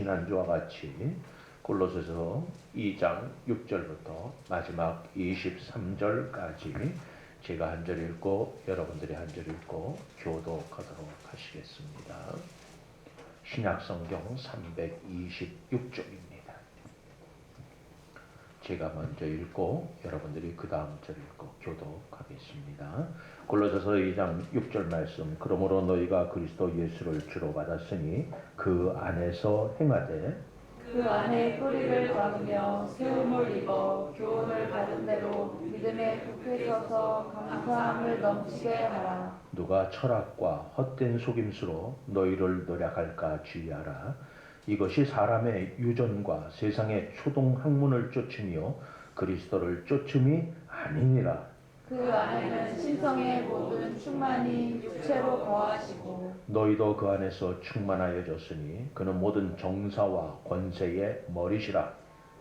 지난주와 같이 골로새서 2장 6절부터 마지막 23절까지 제가 한 절 읽고 여러분들이 한 절 읽고 교독하도록 하시겠습니다. 신약성경 326쪽입니다. 제가 먼저 읽고 여러분들이 그 다음 절 읽고 교독하겠습니다. 골로새서 2장 6절 말씀. 그러므로 너희가 그리스도 예수를 주로 받았으니 그 안에서 행하되 그 안에 뿌리를 박으며 세움을 입어 교훈을 받은 대로 믿음에 굳게 서서 감사함을 넘치게 하라. 누가 철학과 헛된 속임수로 너희를 노략할까 주의하라. 이것이 사람의 유전과 세상의 초동학문을 쫓으며 그리스도를 쫓음이 아니니라. 그 안에는 신성의 모든 충만이 육체로 거하시고 너희도 그 안에서 충만하여졌으니 그는 모든 정사와 권세의 머리시라.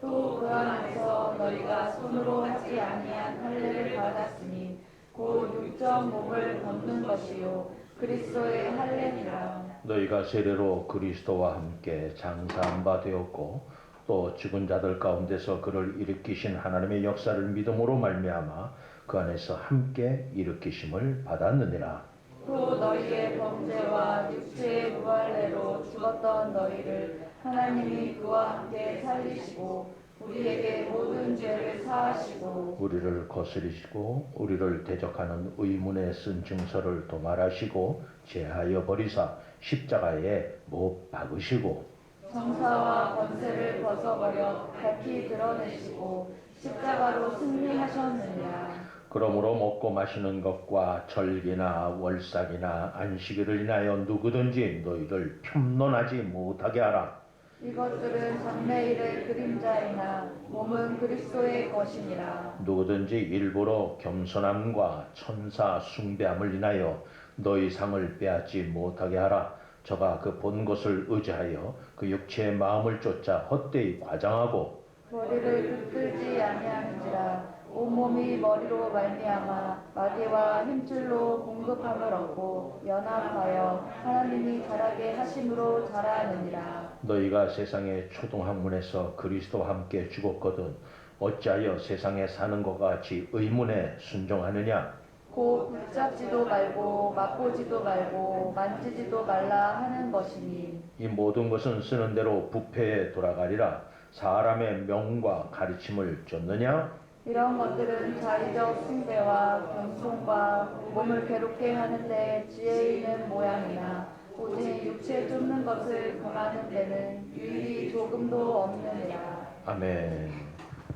또 그 안에서 너희가 손으로 하지 아니한 할례를 받았으니 곧 육적 몸을 벗는 것이요 그리스도의 할례니라. 너희가 세례로 그리스도와 함께 장사한 바 되었고 또 죽은 자들 가운데서 그를 일으키신 하나님의 역사를 믿음으로 말미암아 그 안에서 함께 일으키심을 받았느니라. 또 너희의 범죄와 육체의 무할례로 죽었던 너희를 하나님이 그와 함께 살리시고 우리에게 모든 죄를 사하시고 우리를 거스리시고 우리를 대적하는 의문에 쓴 증서를 도말하시고 제하여 버리사 십자가에 못 박으시고 정사와 권세를 벗어버려 밝히 드러내시고 십자가로 승리하셨느니라. 그러므로 먹고 마시는 것과 절기나 월삭이나 안식일을 인하여 누구든지 너희를 편론하지 못하게 하라. 이것들은 장래일의 그림자이나 몸은 그리스도의 것이니라. 누구든지 일부러 겸손함과 천사 숭배함을 인하여 너희 상을 빼앗지 못하게 하라. 저가 그 본 것을 의지하여 그 육체의 마음을 쫓아 헛되이 과장하고 머리를 붙들지 아니하는지라. 온몸이 머리로 말미암아 마디와 힘줄로 공급함을 얻고 연합하여 하나님이 자라게 하심으로 자라느니라. 너희가 세상의 초동학문에서 그리스도와 함께 죽었거든 어찌하여 세상에 사는 것 같이 의문에 순종하느냐. 곧 붙잡지도 말고 맛보지도 말고 만지지도 말라 하는 것이니 이 모든 것은 쓰는 대로 부패에 돌아가리라. 사람의 명과 가르침을 쫓느냐. 이런 것들은 자의적 숭배와 견손과 몸을 괴롭게 하는데 지혜 있는 모양이나 오직 육체 쫓는 것을 금하는 데는 유익이 조금도 없느니라. 아멘.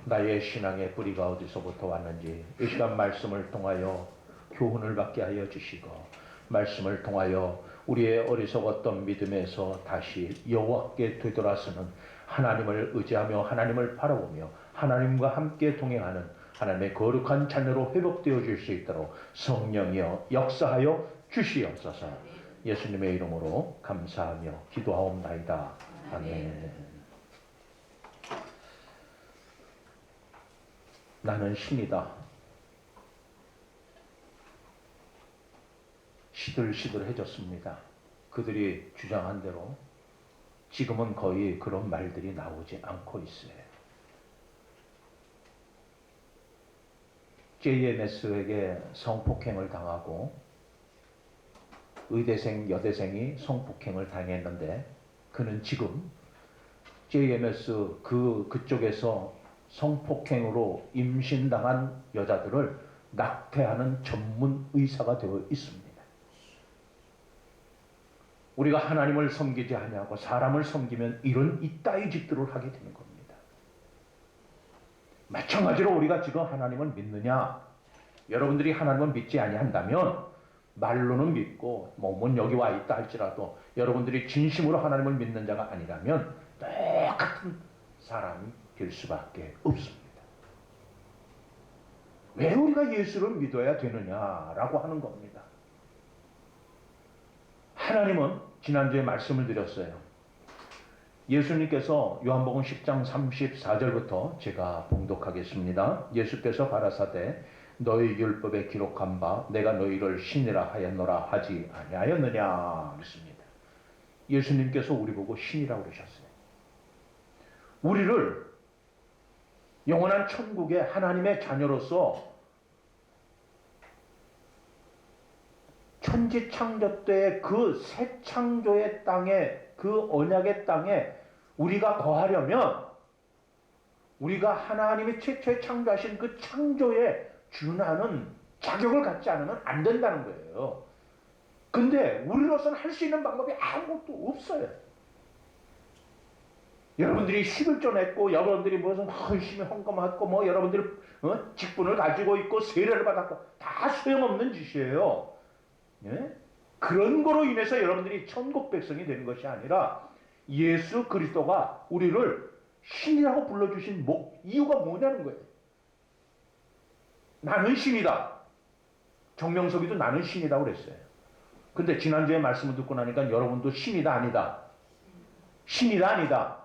나의 신앙의 뿌리가 어디서부터 왔는지 이 시간 말씀을 통하여 교훈을 받게 하여 주시고 말씀을 통하여 우리의 어리석었던 믿음에서 다시 여호와께 되돌아서는 하나님을 의지하며 하나님을 바라보며 하나님과 함께 동행하는 하나님의 거룩한 자녀로 회복되어 줄 수 있도록 성령이여 역사하여 주시옵소서. 예수님의 이름으로 감사하며 기도하옵나이다. 아멘. 나는 신이다. 시들시들해졌습니다. 그들이 주장한 대로 지금은 거의 그런 말들이 나오지 않고 있어요. JMS에게 성폭행을 당하고 의대생, 여대생이 성폭행을 당했는데 그는 지금 JMS 그쪽에서 성폭행으로 임신당한 여자들을 낙태하는 전문 의사가 되어 있습니다. 우리가 하나님을 섬기지 아니하고 사람을 섬기면 이런 이따위 짓들을 하게 되는 겁니다. 마찬가지로 우리가 지금 하나님을 믿느냐? 여러분들이 하나님을 믿지 아니한다면 말로는 믿고 몸은 여기 와 있다 할지라도 여러분들이 진심으로 하나님을 믿는 자가 아니라면 똑같은 사람이 될 수밖에 없습니다. 왜 우리가 예수를 믿어야 되느냐라고 하는 겁니다. 하나님은 지난주에 말씀을 드렸어요. 예수님께서 요한복음 10장 34절부터 제가 봉독하겠습니다. 예수께서 가라사대 너희 율법에 기록한 바 내가 너희를 신이라 하였노라 하지 아니하였느냐 그랬습니다. 예수님께서 우리 보고 신이라고 그러셨어요. 우리를 영원한 천국의 하나님의 자녀로서 천지창조 때의 그 새 창조의 땅에, 그 언약의 땅에 우리가 거하려면 우리가 하나님이 최초에 창조하신 그 창조에 준하는 자격을 갖지 않으면 안 된다는 거예요. 근데 우리로서는 할 수 있는 방법이 아무것도 없어요. 여러분들이 11조 냈고, 여러분들이 무슨 열심히 헌금했고, 뭐 여러분들이 직분을 가지고 있고 세례를 받았고 다 소용없는 짓이에요. 예? 그런 거로 인해서 여러분들이 천국 백성이 되는 것이 아니라 예수 그리스도가 우리를 신이라고 불러주신 이유가 뭐냐는 거예요. 나는 신이다. 정명석이도 나는 신이다 그랬어요. 근데 지난주에 말씀을 듣고 나니까 여러분도 신이다 아니다? 신이다 아니다?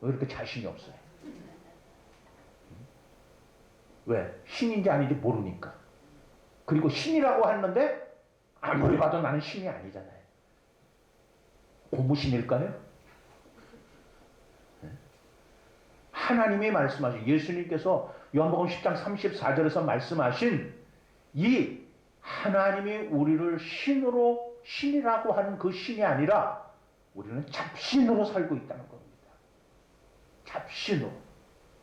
왜 이렇게 자신이 없어요? 왜? 신인지 아닌지 모르니까. 그리고 신이라고 하는데 아무리 봐도 나는 신이 아니잖아요. 고무신일까요? 하나님이 말씀하신, 예수님께서 요한복음 10장 34절에서 말씀하신 이 하나님이 우리를 신이라고 하는 그 신이 아니라 우리는 잡신으로 살고 있다는 겁니다. 잡신으로.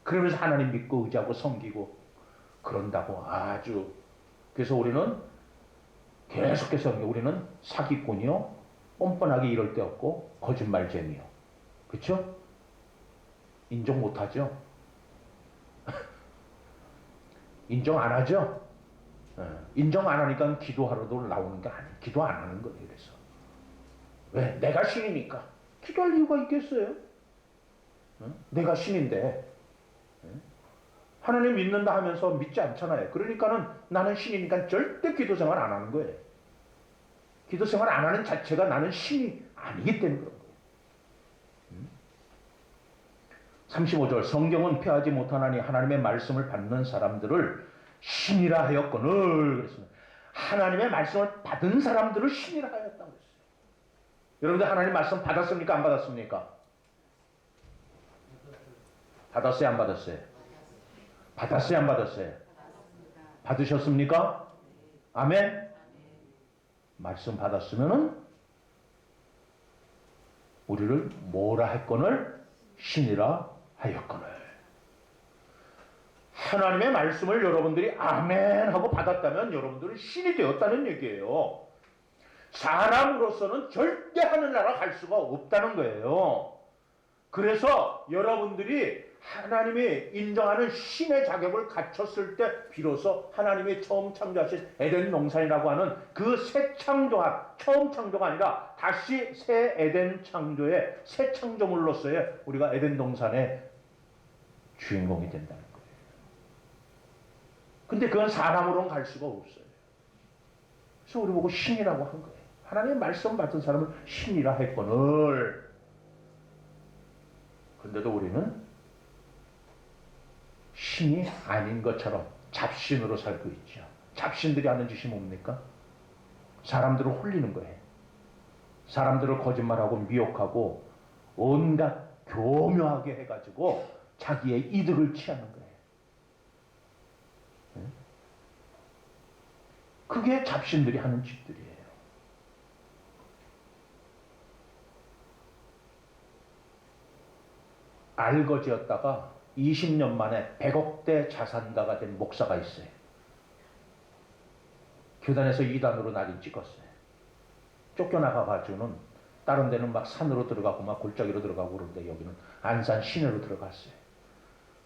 그러면서 하나님 믿고 의지하고 섬기고 그런다고 아주. 그래서 우리는 계속해서 우리는 사기꾼이요, 뻔뻔하게 이럴 데 없고 거짓말쟁이요. 그렇죠? 인정 못하죠? 인정 안 하죠? 인정 안 하니까 기도하러도 나오는 게 아니에요. 기도 안 하는 거예요. 그래서 왜? 내가 신이니까. 기도할 이유가 있겠어요? 내가 신인데 하나님 믿는다 하면서 믿지 않잖아요. 그러니까는 나는 신이니까 절대 기도 생활 안 하는 거예요. 기도 생활 안 하는 자체가 나는 신이 아니기 때문에 그런 거예요. 35절 성경은 폐하지 못하나니 하나님의 말씀을 받는 사람들을 신이라 하였거늘 그랬습니다. 하나님의 말씀을 받은 사람들을 신이라 하였다고 그랬어요. 여러분들 하나님 말씀 받았습니까? 안 받았습니까? 받았어요? 안 받았어요? 받았어요? 안 받았어요? 받으셨습니까? 아멘? 말씀 받았으면은 우리를 뭐라 했거늘? 신이라 하였거늘. 하나님의 말씀을 여러분들이 아멘 하고 받았다면 여러분들은 신이 되었다는 얘기예요. 사람으로서는 절대 하늘나라 갈 수가 없다는 거예요. 그래서 여러분들이 하나님이 인정하는 신의 자격을 갖췄을 때 비로소 하나님이 처음 창조하신 에덴 동산이라고 하는 그 새 창조한, 처음 창조가 아니라 다시 새 에덴 창조의 새 창조물로서의 우리가 에덴 동산의 주인공이 된다는 거예요. 근데 그건 사람으로는 갈 수가 없어요. 그래서 우리 보고 신이라고 한 거예요. 하나님의 말씀 받은 사람을 신이라 했거늘. 근데도 우리는 신이 아닌 것처럼 잡신으로 살고 있죠. 잡신들이 하는 짓이 뭡니까? 사람들을 홀리는 거예요. 사람들을 거짓말하고 미혹하고 온갖 교묘하게 해가지고 자기의 이득을 취하는 거예요. 그게 잡신들이 하는 짓들이에요. 알거지였다가 20년 만에 100억대 자산가가 된 목사가 있어요. 교단에서 이단으로 낙인 찍었어요. 쫓겨나가가지고는 다른 데는 막 산으로 들어가고 막 골짜기로 들어가고 그러는데 여기는 안산 시내로 들어갔어요.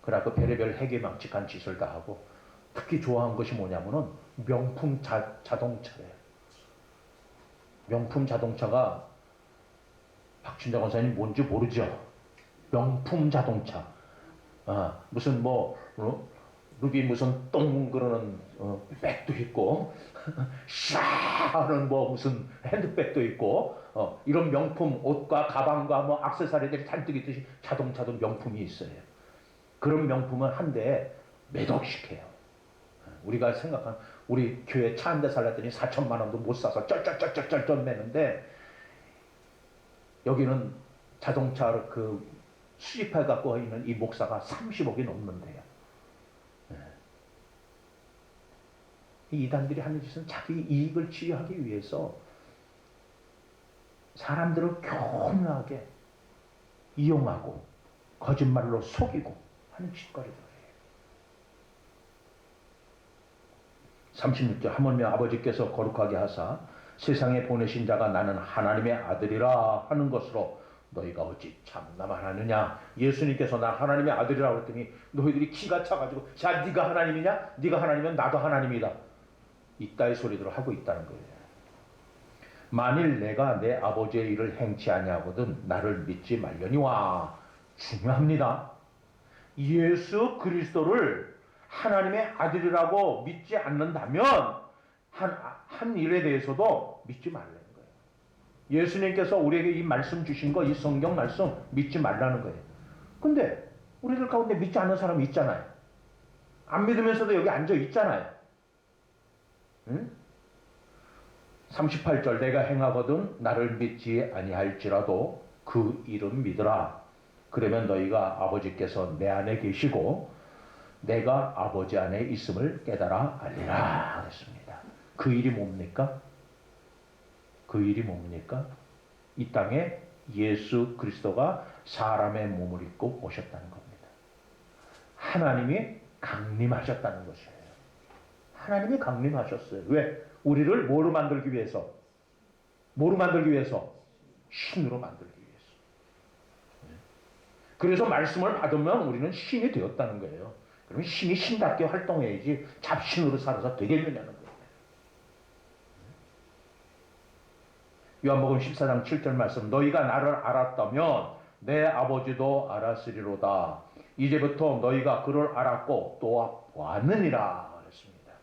그래갖고 별의별 해괴망측한 짓을 다 하고 특히 좋아한 것이 뭐냐면은 명품 자동차래요. 명품 자동차가 박춘자 권사님 뭔지 모르죠? 명품 자동차. 무슨 루비 무슨 똥 그러는 백도 있고 샤하는 무슨 핸드백도 있고 이런 명품 옷과 가방과 액세서리들이 잔뜩 있듯이 자동차도 명품이 있어요. 그런 명품은 한 대에 몇 억씩 해요. 우리가 생각한 우리 교회 차 한 대 살렸더니 4천만 원도 못 사서 쩔쩔쩔쩔쩔 매는데 여기는 자동차 그 수집해 갖고 있는 이 목사가 30억이 넘는데요. 이 이단들이 하는 짓은 자기 이익을 취하기 위해서 사람들을 교묘하게 이용하고 거짓말로 속이고 하는 짓거리들이에요. 36절 하물며 아버지께서 거룩하게 하사 세상에 보내신 자가 나는 하나님의 아들이라 하는 것으로 너희가 어찌 참나만 하느냐. 예수님께서 나 하나님의 아들이라고 했더니 너희들이 기가 차가지고 야 네가 하나님이냐? 네가 하나님이면 나도 하나님이다. 이따의 소리들을 하고 있다는 거예요. 만일 내가 내 아버지의 일을 행치 아니하거든 나를 믿지 말려니와. 중요합니다. 예수 그리스도를 하나님의 아들이라고 믿지 않는다면 한 일에 대해서도 믿지 말라는 거예요. 예수님께서 우리에게 이 말씀 주신 거, 이 성경 말씀 믿지 말라는 거예요. 근데 우리들 가운데 믿지 않는 사람이 있잖아요. 안 믿으면서도 여기 앉아 있잖아요. 응? 38절 내가 행하거든 나를 믿지 아니할지라도 그 일은 믿으라. 그러면 너희가 아버지께서 내 안에 계시고 내가 아버지 안에 있음을 깨달아 알리라 그랬습니다. 그 일이 뭡니까? 그 일이 뭡니까? 이 땅에 예수 그리스도가 사람의 몸을 입고 오셨다는 겁니다. 하나님이 강림하셨다는 것이에요. 하나님이 강림하셨어요. 왜? 우리를 뭐로 만들기 위해서? 뭐로 만들기 위해서? 신으로 만들기 위해서. 그래서 말씀을 받으면 우리는 신이 되었다는 거예요. 그러면 신이 신답게 활동해야지 잡신으로 살아서 되겠느냐는 거예요. 요한복음 14장 7절 말씀 너희가 나를 알았다면 내 아버지도 알았으리로다. 이제부터 너희가 그를 알았고 또 보았느니라 그랬습니다.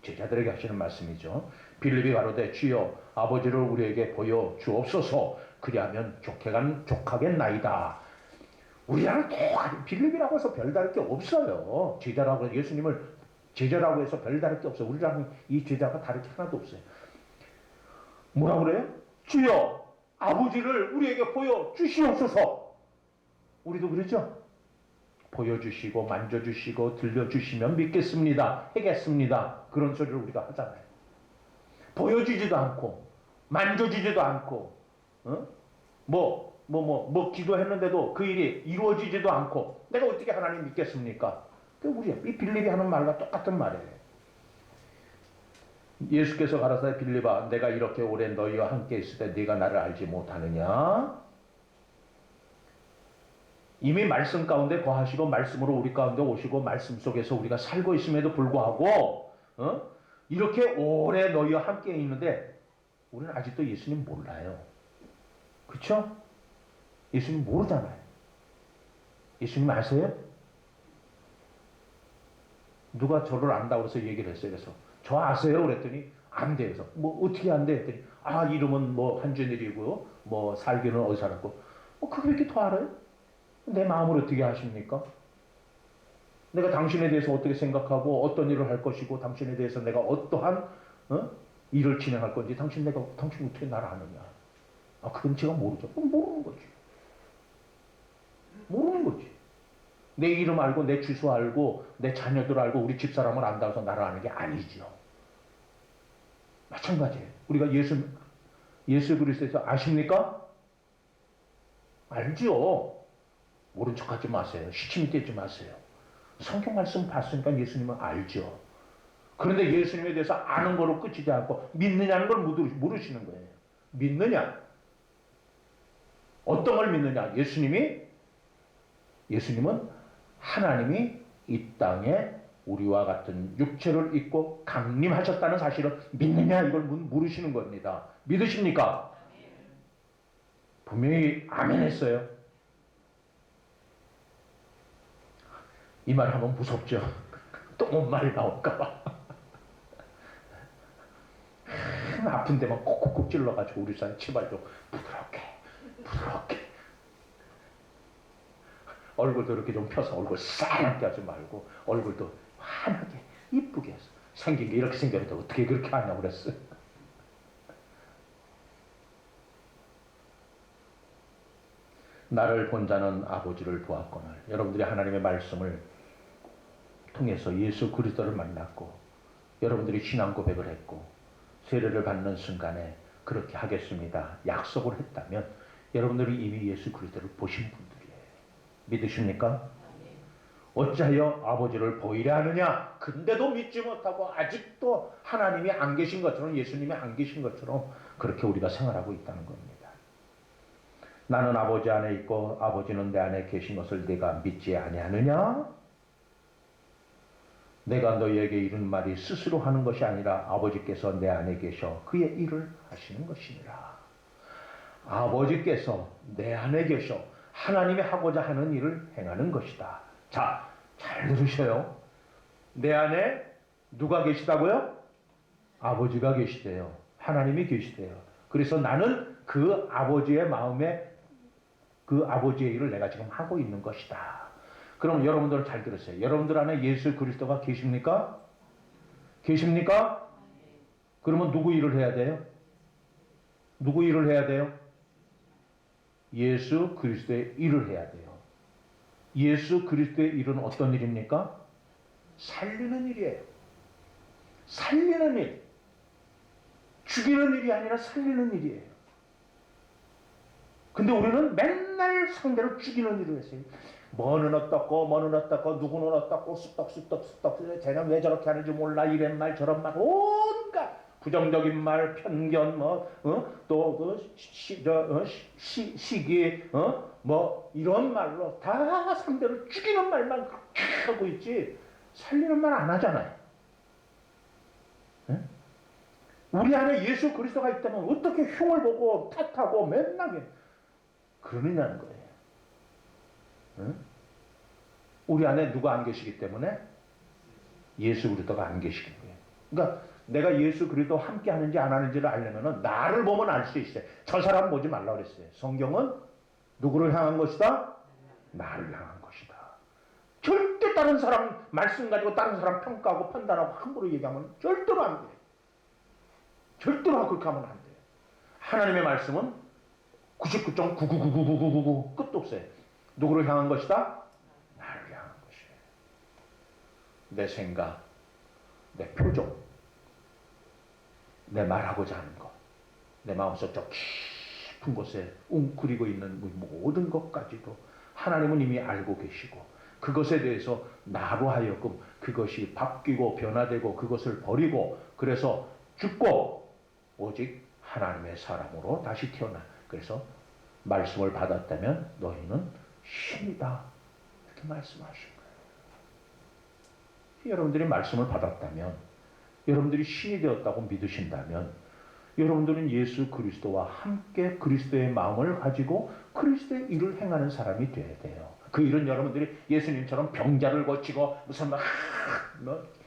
제자들에게 하시는 말씀이죠. 빌립이 가로되 주여 아버지를 우리에게 보여 주옵소서. 그리하면 족하겠나이다. 우리랑 똑같이 빌립이라고 해서 별다를 게 없어요. 제자라고 해서 예수님을 제자라고 해서 별다를 게 없어요. 우리랑 이 제자가 다를 게 하나도 없어요. 뭐라고 그래요? 주여 아버지를 우리에게 보여주시옵소서. 우리도 그러죠? 보여주시고 만져주시고 들려주시면 믿겠습니다. 하겠습니다. 그런 소리를 우리가 하잖아요. 보여주지도 않고 만져주지도 않고 기도했는데도 그 일이 이루어지지도 않고 내가 어떻게 하나님 믿겠습니까? 우리 이 빌립이 하는 말과 똑같은 말이에요. 예수께서 가라사대 빌립아 내가 이렇게 오래 너희와 함께 있을 때 네가 나를 알지 못하느냐? 이미 말씀 가운데 거하시고 말씀으로 우리 가운데 오시고 말씀 속에서 우리가 살고 있음에도 불구하고 이렇게 오래 너희와 함께 있는데 우리는 아직도 예수님 몰라요. 그렇죠? 예수님 모르잖아요. 예수님 아세요? 누가 저를 안다고 해서 얘기를 했어요. 그래서 저 아세요? 그랬더니 안 돼요. 그래서 뭐 어떻게 안 돼? 했더니 이름은 뭐 한준일이고요. 뭐 살기는 어디 살았고 그게 왜 이렇게 더 알아요? 내 마음을 어떻게 아십니까? 내가 당신에 대해서 어떻게 생각하고 어떤 일을 할 것이고 당신에 대해서 내가 어떠한 일을 진행할 건지 당신 어떻게 나를 아느냐? 그건 제가 모르죠. 그럼 모르는 거지. 모르는 거지. 내 이름 알고 내 주소 알고 내 자녀들 알고 우리 집사람을 안다고 해서 나를 아는 게 아니죠. 마찬가지예요. 우리가 예수 그리스도에서 아십니까? 알죠. 모른 척하지 마세요. 시침이 떼지 마세요. 성경 말씀 봤으니까 예수님은 알죠. 그런데 예수님에 대해서 아는 거로 끝이지 않고 믿느냐는 걸 물으시는 거예요. 믿느냐? 어떤 걸 믿느냐? 예수님은 하나님이 이 땅에 우리와 같은 육체를 입고 강림하셨다는 사실을 믿느냐? 이걸 물으시는 겁니다. 믿으십니까? 분명히 아멘 했어요. 이 말 하면 무섭죠? 또 뭔 말이 나올까봐. 아픈 데만 콕콕콕 찔러가지고 우리 사람 치발도 부드럽게 얼굴도 이렇게 좀 펴서 얼굴 싸납게 하지 말고 얼굴도 환하게 이쁘게 해서 생긴 게 이렇게 생겼는데 어떻게 그렇게 하냐고 그랬어요. 나를 본 자는 아버지를 보았거늘. 여러분들이 하나님의 말씀을 통해서 예수 그리스도를 만났고 여러분들이 신앙 고백을 했고 세례를 받는 순간에 그렇게 하겠습니다 약속을 했다면 여러분들이 이미 예수 그리스도를 보신 분들이에요. 믿으십니까? 어찌하여 아버지를 보이려 하느냐? 근데도 믿지 못하고 아직도 하나님이 안 계신 것처럼 예수님이 안 계신 것처럼 그렇게 우리가 생활하고 있다는 겁니다. 나는 아버지 안에 있고 아버지는 내 안에 계신 것을 네가 믿지 아니하느냐? 내가 너희에게 이른 말이 스스로 하는 것이 아니라 아버지께서 내 안에 계셔 그의 일을 하시는 것이니라. 아버지께서 내 안에 계셔 하나님이 하고자 하는 일을 행하는 것이다. 자, 잘 들으셔요. 내 안에 누가 계시다고요? 아버지가 계시대요. 하나님이 계시대요. 그래서 나는 그 아버지의 마음에 그 아버지의 일을 내가 지금 하고 있는 것이다. 그럼 여러분들 잘 들으세요. 여러분들 안에 예수 그리스도가 계십니까? 계십니까? 그러면 누구 일을 해야 돼요? 누구 일을 해야 돼요? 예수 그리스도의 일을 해야 돼요. 예수 그리스도의 일은 어떤 일입니까? 살리는 일이에요. 살리는 일. 죽이는 일이 아니라 살리는 일이에요. 근데 우리는 맨날 상대를 죽이는 일을 했어요. 뭐는 어떻고 뭐는 어떻고 누구는 어떻고 쑥덕 쟤는 왜 저렇게 하는지 몰라 이런 말 저런 말 온갖 부정적인 말 편견 또그 시기 뭐 이런 말로 다 상대를 죽이는 말만 그렇게 하고 있지 살리는 말 안 하잖아요. 네? 우리 안에 예수 그리스도가 있다면 어떻게 흉을 보고 탓하고 맨날 그러느냐는 거예요. 응? 우리 안에 누가 안 계시기 때문에 예수 그리스도가 안 계시는 거예요. 그러니까 내가 예수 그리스도 함께 하는지 안 하는지를 알려면 나를 보면 알 수 있어요. 저 사람 보지 말라 그랬어요. 성경은 누구를 향한 것이다? 나를 향한 것이다. 절대 다른 사람 말씀 가지고 다른 사람 평가하고 판단하고 함부로 얘기하면 절대로 안 돼요. 절대로 그렇게 하면 안 돼요. 하나님의 말씀은 99.9999999 끝도 없어요. 누구를 향한 것이다? 나를 향한 것이에요. 내 생각, 내 표정, 내 말하고자 하는 것, 내 마음속 저 깊은 곳에 웅크리고 있는 모든 것까지도 하나님은 이미 알고 계시고 그것에 대해서 나로 하여금 그것이 바뀌고 변화되고 그것을 버리고 그래서 죽고 오직 하나님의 사람으로 다시 태어나. 그래서 말씀을 받았다면 너희는 신이다. 이렇게 말씀하신 거예요. 여러분들이 말씀을 받았다면 여러분들이 신이 되었다고 믿으신다면 여러분들은 예수 그리스도와 함께 그리스도의 마음을 가지고 그리스도의 일을 행하는 사람이 되어야 돼요. 그 일은 여러분들이 예수님처럼 병자를 고치고 무슨 뭐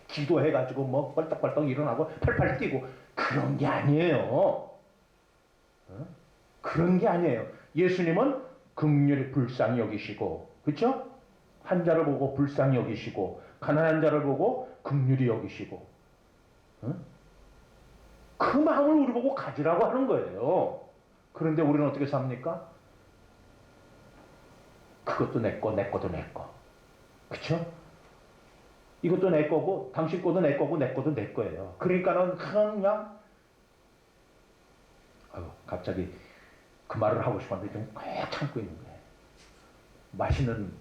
기도해가지고 뭐 벌떡벌떡 일어나고 팔팔 뛰고 그런 게 아니에요. 그런 게 아니에요. 예수님은 긍휼히 불쌍히 여기시고 그렇죠? 환자를 보고 불쌍히 여기시고 가난한 자를 보고 긍휼히 여기시고 그 마음을 우리 보고 가지라고 하는 거예요. 그런데 우리는 어떻게 삽니까? 그것도 내 거, 내 것도 내 거. 그쵸? 이것도 내 거고, 당신 거도 내 거고, 내 거도 내 거예요. 그러니까는 그냥, 갑자기 그 말을 하고 싶었는데 좀 꼭 참고 있는 거예요. 맛있는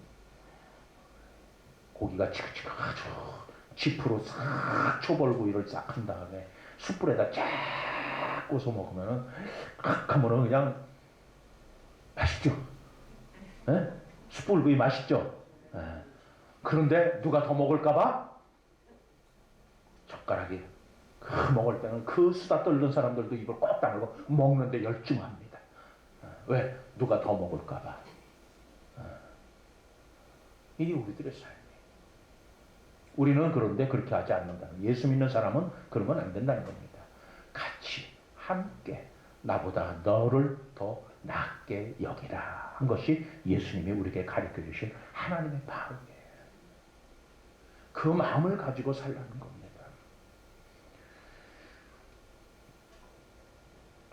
고기가 지그지그하죠. 지프로 싹 초벌구이를 싹 한 다음에 숯불에다 쫙 구워서 먹으면은 칵 하면은 그냥 맛있죠. 에? 숯불구이 맛있죠. 에. 그런데 누가 더 먹을까봐 젓가락이 먹을 때는 그 수다 떨는 사람들도 입을 꼭 다물고 먹는데 열중합니다. 왜? 누가 더 먹을까봐. 이게 우리들의 삶이에요. 우리는 그런데 그렇게 하지 않는다. 예수 믿는 사람은 그러면 안 된다는 겁니다. 같이 함께 나보다 너를 더 낫게 여기라 한 것이 예수님이 우리에게 가르쳐 주신 하나님의 마음이에요. 그 마음을 가지고 살라는 겁니다.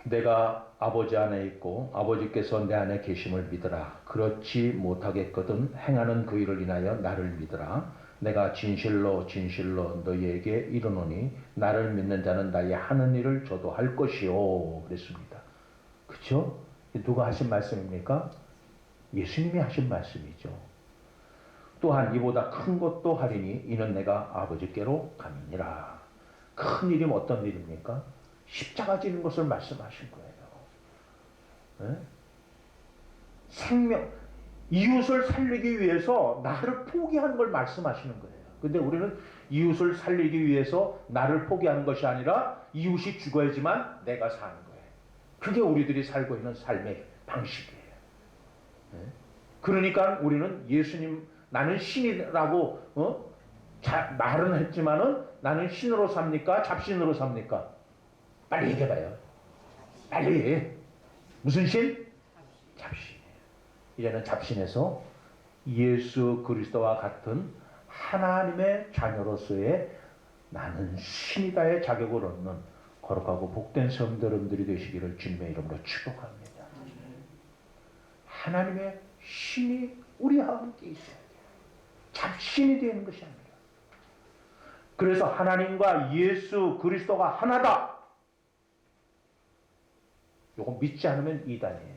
내가 아버지 안에 있고 아버지께서 내 안에 계심을 믿으라. 그렇지 못하겠거든 행하는 그 일을 인하여 나를 믿으라. 내가 진실로 진실로 너희에게 이르노니 나를 믿는 자는 나의 하는 일을 저도 할 것이요. 그랬습니다. 그렇죠? 누가 하신 말씀입니까? 예수님이 하신 말씀이죠. 또한 이보다 큰 것도 하리니 이는 내가 아버지께로 가느니라. 큰 일이 어떤 일입니까? 십자가 지는 것을 말씀하신 거예요. 네? 생명, 이웃을 살리기 위해서 나를 포기하는 걸 말씀하시는 거예요. 근데 우리는 이웃을 살리기 위해서 나를 포기하는 것이 아니라 이웃이 죽어야지만 내가 사는 거예요. 그게 우리들이 살고 있는 삶의 방식이에요. 네? 그러니까 우리는 예수님, 나는 신이라고 말은 했지만은 나는 신으로 삽니까? 잡신으로 삽니까? 빨리 얘기해봐요. 빨리. 무슨 신? 잡신이에요. 이제는 잡신에서 예수 그리스도와 같은 하나님의 자녀로서의 나는 신이다의 자격을 얻는 거룩하고 복된 성도님들이 되시기를 주님의 이름으로 축복합니다. 하나님의 신이 우리와 함께 있어야 돼요. 잡신이 되는 것이 아니라. 그래서 하나님과 예수 그리스도가 하나다. 요거 믿지 않으면 이단이에요.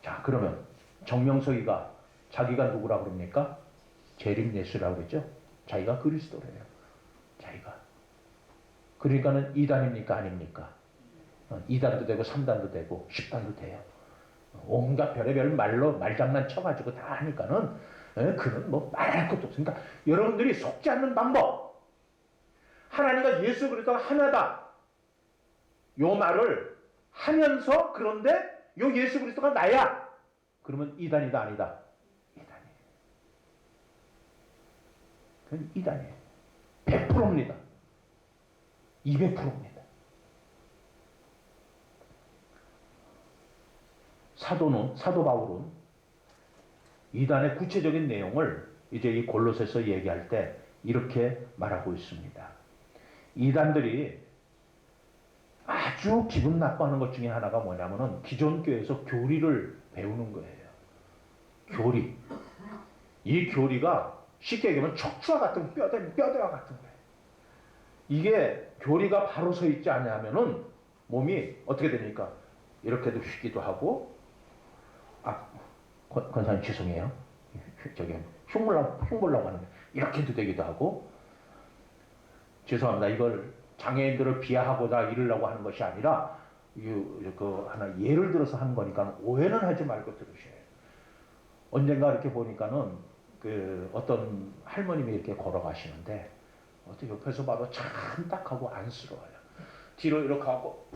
자, 그러면 정명석이가 자기가 누구라고 그럽니까? 재림 예수라고 그러죠? 자기가 그리스도래요. 자기가. 그러니까는 이단입니까? 아닙니까? 2단도 되고 3단도 되고 10단도 돼요. 온갖 별의별 말로 말장난 쳐가지고 다 하니까는 그는 뭐 말할 것도 없습니다. 여러분들이 속지 않는 방법. 하나님과 예수 그리스도가 하나다. 요 말을 하면서 그런데 요 예수 그리스도가 나야. 그러면 이단이다 아니다? 이단이에요. 그건 이단이에요. 100%입니다. 200%입니다. 사도 바울은 이단의 구체적인 내용을 이제 이 골로새서 얘기할 때 이렇게 말하고 있습니다. 이단들이 아주 기분 나빠하는 것 중에 하나가 뭐냐면은 기존 교회에서 교리를 배우는 거예요. 교리. 이 교리가 쉽게 얘기하면 척추와 같은 뼈대와 같은 거예요. 이게 교리가 바로 서 있지 않냐면은 몸이 어떻게 됩니까? 이렇게도 휘기도 하고, 권사님 죄송해요. 저기 흉보려고 하는 거예요. 이렇게도 되기도 하고, 죄송합니다. 이걸 장애인들을 비하하고자 이러려고 하는 것이 아니라 하나 예를 들어서 하는 거니까 오해는 하지 말고 들으셔야 해요. 언젠가 이렇게 보니까는 어떤 할머님이 이렇게 걸어가시는데 어떻게 옆에서 봐도 참 딱하고 안쓰러워요. 뒤로 이렇게 하고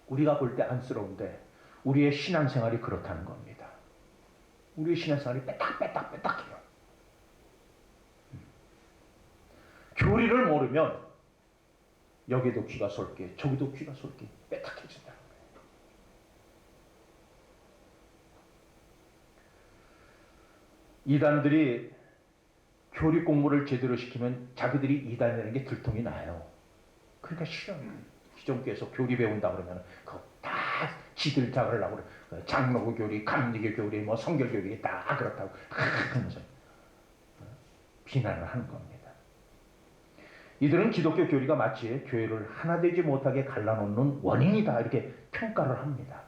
우리가 볼 때 안쓰러운데 우리의 신앙생활이 그렇다는 겁니다. 우리의 신앙생활이 빼딱해요. 교리를 모르면 여기도 귀가 솔게 저기도 귀가 솔게 빼딱해진다는 거예요. 이단들이 교리 공부를 제대로 시키면 자기들이 이단이라는 게 들통이 나요. 그러니까 싫어요. 기존 교회에서 교리 배운다 그러면 그거 다 지들 잡으려고 그래. 장로교 교리, 감리교 교리, 뭐 성결 교리 다 그렇다고 하면서 비난을 하는 겁니다. 이들은 기독교 교리가 마치 교회를 하나 되지 못하게 갈라놓는 원인이다 이렇게 평가를 합니다.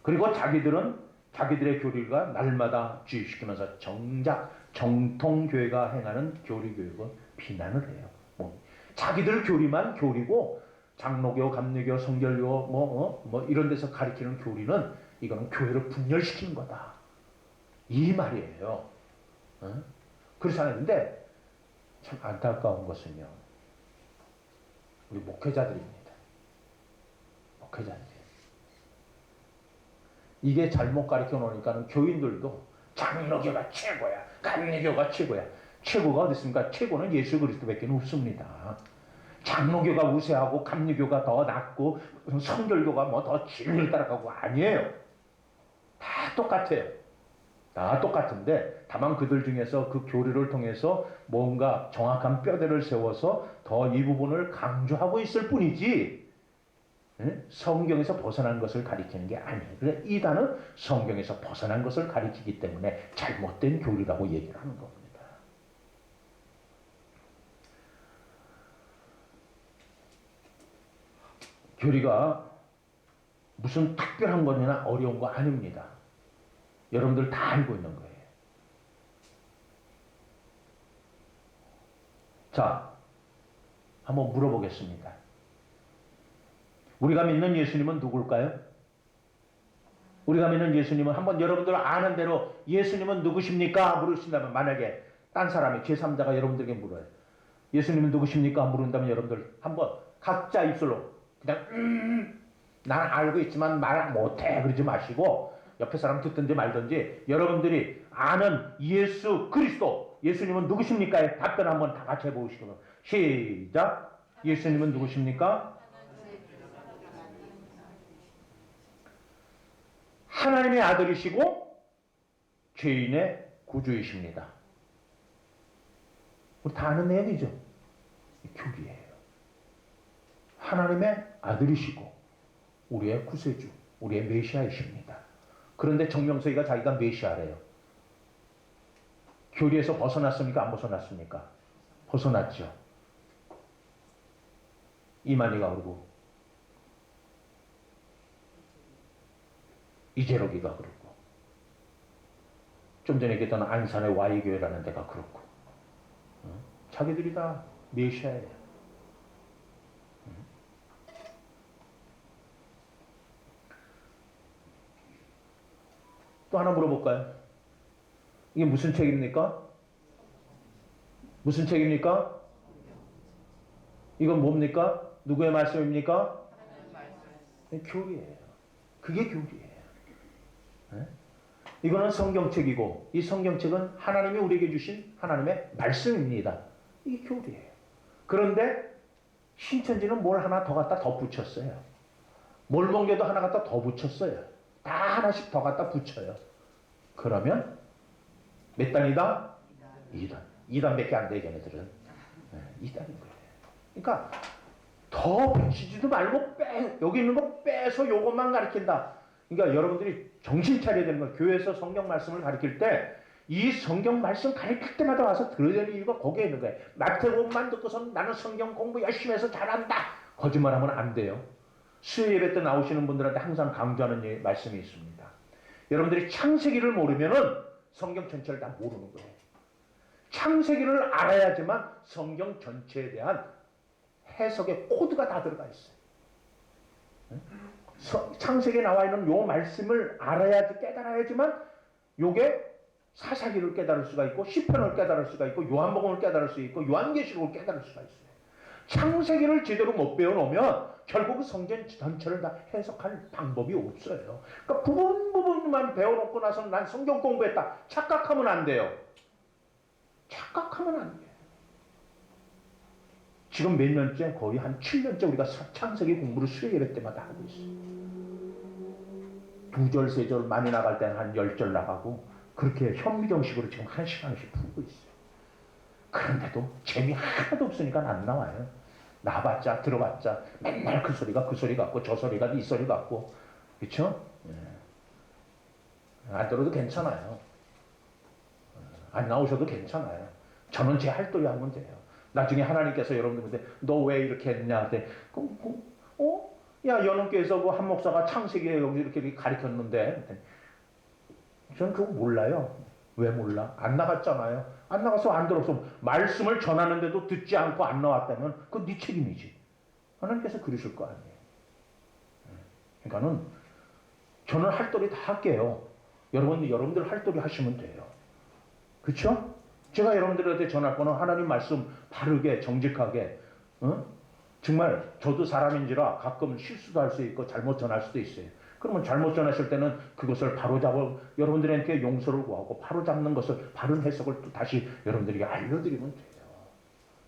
그리고 자기들은 자기들의 교리가 날마다 주입시키면서 정작 정통교회가 행하는 교리교육은 비난을 해요. 자기들 교리만 교리고 장로교, 감리교, 성결교 뭐 이런 데서 가르치는 교리는 이거는 교회를 분열시키는 거다. 이 말이에요. 그래서 하는데 참 안타까운 것은요. 우리 목회자들입니다. 목회자들. 이게 잘못 가르쳐 놓으니까는 교인들도 장로교가 최고야. 감리교가 최고야. 최고가 어디 있습니까? 최고는 예수 그리스도밖에 없습니다. 장로교가 우세하고 감리교가 더 낫고 성결교가 뭐 더 진리를 따라가고 아니에요. 다 똑같아요. 다 똑같은데 다만 그들 중에서 그 교리를 통해서 뭔가 정확한 뼈대를 세워서 더 이 부분을 강조하고 있을 뿐이지 성경에서 벗어난 것을 가리키는 게 아니에요. 그래서 이단은 성경에서 벗어난 것을 가리키기 때문에 잘못된 교리라고 얘기를 하는 겁니다. 교리가 무슨 특별한 거냐 어려운 거 아닙니다. 여러분들 다 알고 있는 거예요. 자, 한번 물어보겠습니다. 우리가 믿는 예수님은 누굴까요? 우리가 믿는 예수님은 한번 여러분들 아는 대로 예수님은 누구십니까? 물으신다면 만약에 딴 사람이 제3자가 여러분들에게 물어요. 예수님은 누구십니까? 물은다면 여러분들 한번 각자 입술로 그냥 난 알고 있지만 말 못해 그러지 마시고 옆에 사람 듣든지 말든지 여러분들이 아는 예수 그리스도 예수님은 누구십니까? 답변 한번 다 같이 해보시고 시작. 예수님은 누구십니까? 하나님의 아들이시고 죄인의 구주이십니다. 우리 다 아는 내용이죠. 교리예요. 하나님의 아들이시고 우리의 구세주, 우리의 메시아이십니다. 그런데 정명석이가 자기가 메시아래요. 교리에서 벗어났습니까? 안 벗어났습니까? 벗어났죠. 이만희가 그러고 이재록이가 그렇고 좀 전에 얘기했던 안산의 Y교회라는 데가 그렇고 자기들이 다 메시아예요. 또 하나 물어볼까요? 이게 무슨 책입니까? 무슨 책입니까? 이건 뭡니까? 누구의 말씀입니까? 교리예요. 그게 교리예요. 네? 이거는 성경책이고 이 성경책은 하나님이 우리에게 주신 하나님의 말씀입니다. 이게 교리예요. 그런데 신천지는 뭘 하나 더 갖다 덧붙였어요. 몰몬교도 하나 갖다 더 붙였어요. 다 하나씩 더 갖다 붙여요. 그러면 몇 단이다? 2단. 2단밖에 안 돼, 걔네들은. 네, 2단인 거예요. 그러니까 더 붙이지도 말고 여기 있는 거 빼서 요것만 가르친다. 그러니까 여러분들이 정신 차려야 되는 거예요. 교회에서 성경 말씀을 가르칠 때 이 성경 말씀 가르칠 때마다 와서 들어야 되는 이유가 거기에 있는 거예요. 마태복음만 듣고선 나는 성경 공부 열심히 해서 잘한다. 거짓말하면 안 돼요. 수요 예배 때 나오시는 분들한테 항상 강조하는 말씀이 있습니다. 여러분들이 창세기를 모르면은 성경 전체를 다 모르는 거예요. 창세기를 알아야지만 성경 전체에 대한 해석의 코드가 다 들어가 있어요. 창세기에 나와 있는 요 말씀을 알아야지 깨달아야지만 요게 사사기를 깨달을 수가 있고 시편을 깨달을 수가 있고 요한복음을 깨달을 수 있고 요한계시록을 깨달을 수가 있어요. 창세기를 제대로 못 배워놓으면 결국 성경 전체를 다 해석할 방법이 없어요. 그러니까 부분만 배워놓고 나서 난 성경 공부했다. 착각하면 안 돼요. 착각하면 안 돼요. 지금 몇 년째? 거의 한 7년째 우리가 창세기 공부를 수요 예배 때마다 하고 있어요. 2절, 3절 많이 나갈 때는 한 10절 나가고 그렇게 현미경식으로 지금 1시간씩 풀고 있어요. 그런데도 재미 하나도 없으니까 안 나와요. 나봤자 들어봤자 맨날 그 소리가 그 소리 같고 저 소리가 이 소리 같고 그렇죠? 안 들어도 괜찮아요. 안 나오셔도 괜찮아요. 저는 제 할 도리 하면 돼요. 나중에 하나님께서 여러분들한테 너 왜 이렇게 했냐 때 야 연원교에서 그 한 목사가 창세기에 여기 이렇게 가르쳤는데 저는 그거 몰라요. 왜 몰라? 안 나갔잖아요. 안 나가서 안 들어서 말씀을 전하는데도 듣지 않고 안 나왔다면 그건 네 책임이지. 하나님께서 그러실 거 아니에요. 그러니까는 저는 할 도리 다 할게요. 여러분들 할 도리 하시면 돼요. 그렇죠? 제가 여러분들한테 전할 거는 하나님 말씀 바르게 정직하게 정말 저도 사람인지라 가끔 실수도 할 수 있고 잘못 전할 수도 있어요. 그러면 잘못 전하실 때는 그것을 바로잡아 여러분들에게 용서를 구하고 바로잡는 것을 바른 해석을 또 다시 여러분들에게 알려드리면 돼요.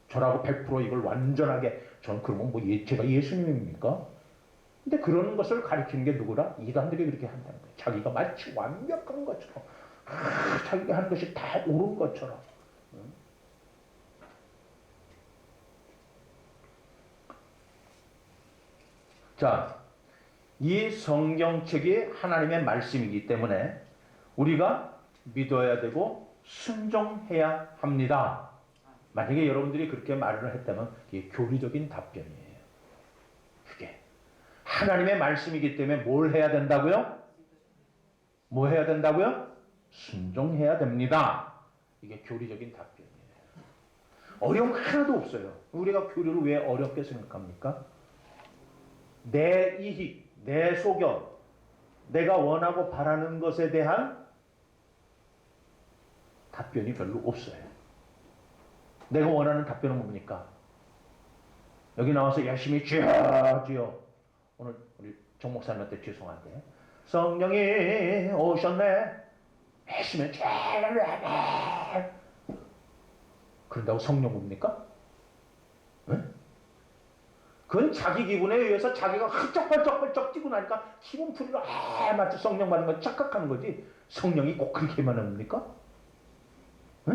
저라고 100% 이걸 완전하게 전 그러면 뭐 제가 예수님입니까? 근데 그런 것을 가르치는 게 누구라? 이단들이 그렇게 한다는 거예요. 자기가 마치 완벽한 것처럼 자기가 하는 것이 다 옳은 것처럼. 자, 이 성경책이 하나님의 말씀이기 때문에 우리가 믿어야 되고 순종해야 합니다. 만약에 여러분들이 그렇게 말을 했다면 이게 교리적인 답변이에요. 그게 하나님의 말씀이기 때문에 뭘 해야 된다고요? 뭐 해야 된다고요? 순종해야 됩니다. 이게 교리적인 답변이에요. 어려움 하나도 없어요. 우리가 교리를 왜 어렵게 생각합니까? 내 이익, 내 소견, 내가 원하고 바라는 것에 대한 답변이 별로 없어요. 내가 원하는 답변은 뭡니까? 여기 나와서 열심히 주여 주여, 오늘 우리 정 목사님한테 죄송한데 성령이 오셨네 했으면 잘 그런다고 성령 뭡니까? 네? 그건 자기 기분에 의해서 자기가 훌쩍훌쩍 뛰고 나니까 기분 풀이로 마치 성령 받는 걸 착각하는 거지, 성령이 꼭 그렇게만 합니까? 네?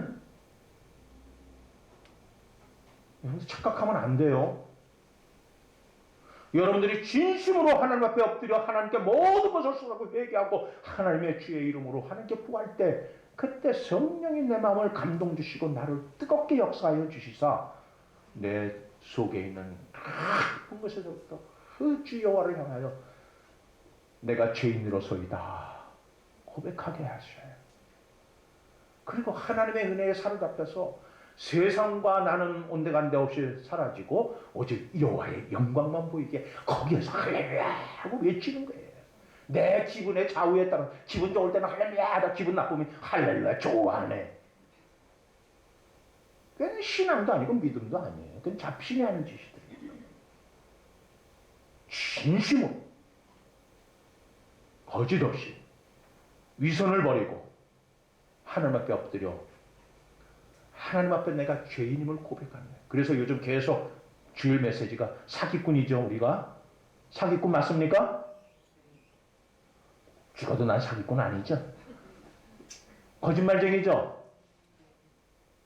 착각하면 안 돼요. 여러분들이 진심으로 하나님 앞에 엎드려 하나님께 모든 것을 쏟아고 회개하고 하나님의 주의 이름으로 하나님께 구할 때, 그때 성령이 내 마음을 감동 주시고 나를 뜨겁게 역사하여 주시사 내 속에 있는 깊은 것에서부터 그 주 여호와를 향하여 내가 죄인으로서이다 고백하게 하셔요. 그리고 하나님의 은혜에 사로잡혀서 세상과 나는 온데간데 없이 사라지고 오직 여호와의 영광만 보이게 거기에서 할렐루야 하고 외치는 거예요. 내 기분의 좌우에 따라 기분 좋을 때는 할렐루야 하다 기분 나쁘면 할렐루야 좋아하네. 그건 신앙도 아니고 믿음도 아니에요. 그건 잡신이 하는 짓이들이에요. 진심으로 거짓 없이 위선을 버리고 하나님 앞에 엎드려 하나님 앞에 내가 죄인임을 고백하는 거예요. 그래서 요즘 계속 주일 메시지가 사기꾼이죠. 우리가 사기꾼 맞습니까? 죽어도 난 사기꾼 아니죠. 거짓말쟁이죠.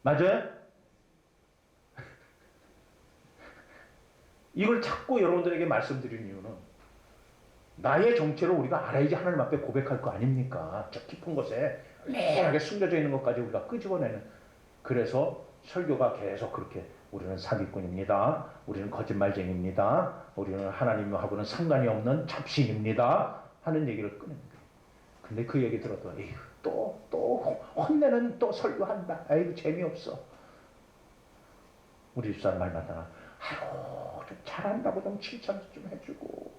맞아요? 이걸 자꾸 여러분들에게 말씀드리는 이유는 나의 정체를 우리가 알아야지 하나님 앞에 고백할 거 아닙니까? 저 깊은 곳에 매하게 숨겨져 있는 것까지 우리가 끄집어내는. 그래서 설교가 계속 그렇게 우리는 사기꾼입니다. 우리는 거짓말쟁이입니다. 우리는 하나님하고는 상관이 없는 잡신입니다. 하는 얘기를 꺼냅니다. 근데 그 얘기 들어도 에휴, 또 혼내는 또 설교한다. 아이고 재미없어. 우리 집사람 말마다 아유 좀 잘한다고 좀 칭찬 좀 해주고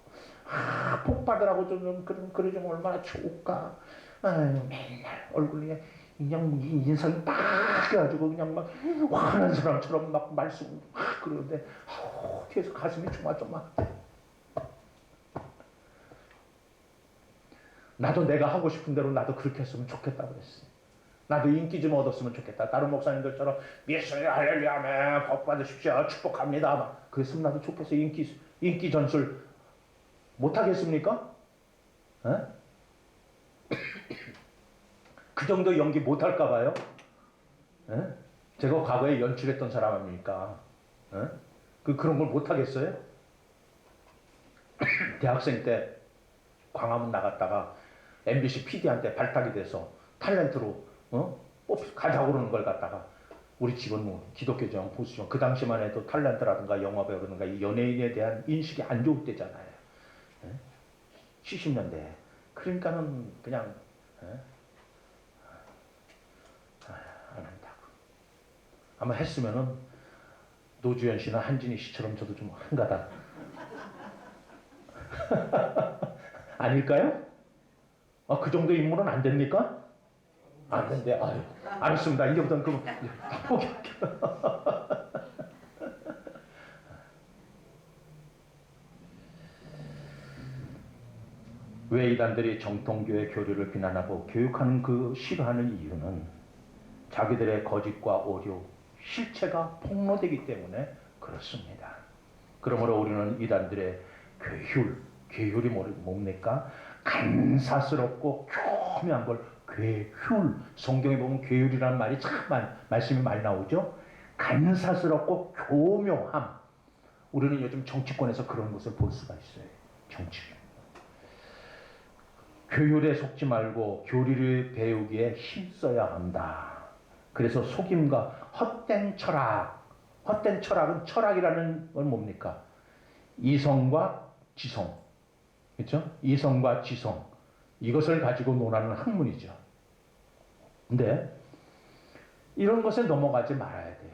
복 받으라고 좀 그러면 얼마나 좋을까. 아유 맨날 얼굴에 그냥 인상이 딱 해가지고 그냥 막 화난 사람처럼 막 말씀 막 그러는데 뒤에서 가슴이 조마조마. 나도 내가 하고 싶은 대로 나도 그렇게 했으면 좋겠다고 그랬어요. 나도 인기 좀 얻었으면 좋겠다. 다른 목사님들처럼 예수님 할렐루야 아멘 복 받으십시오 축복합니다 막 그랬으면 나도 좋겠어. 인기 전술 못하겠습니까? 에? 그 정도 연기 못할까 봐요. 에? 제가 과거에 연출했던 사람 아닙니까? 에? 그런 걸 못하겠어요? 대학생 때 광화문 나갔다가 MBC PD한테 발탁이 돼서 탤런트로 가자고 그러는 걸 갖다가 우리 집은 뭐 기독교적 보수적 그 당시만 해도 탤런트라든가 영화배우라든가 이 연예인에 대한 인식이 안 좋을 때잖아요. 에? 70년대. 그러니까는 그냥 안 한다고. 아마 했으면은 노주현 씨나 한진희 씨처럼 저도 좀 한가닥 아닐까요? 그 정도 인물은 안 됩니까? 안 된대. 아유, 알았습니다. 이제부터는 그럼 포기할게요. 왜 이단들이 정통교회 교리를 비난하고 교육하는 그 싫어하는 이유는 자기들의 거짓과 오류, 실체가 폭로되기 때문에 그렇습니다. 그러므로 우리는 이단들의 계율이 뭡니까? 간사스럽고 교묘한 걸 괴휼. 성경에 보면 괴휼이라는 말이 참 말씀이 많이 나오죠. 간사스럽고 교묘함. 우리는 요즘 정치권에서 그런 것을 볼 수가 있어요. 정치권. 교율에 속지 말고 교리를 배우기에 힘써야 한다. 그래서 속임과 헛된 철학. 헛된 철학은, 철학이라는 건 뭡니까? 이성과 지성. 그렇죠? 이성과 지성. 이것을 가지고 논하는 학문이죠. 근데 이런 것에 넘어가지 말아야 돼요.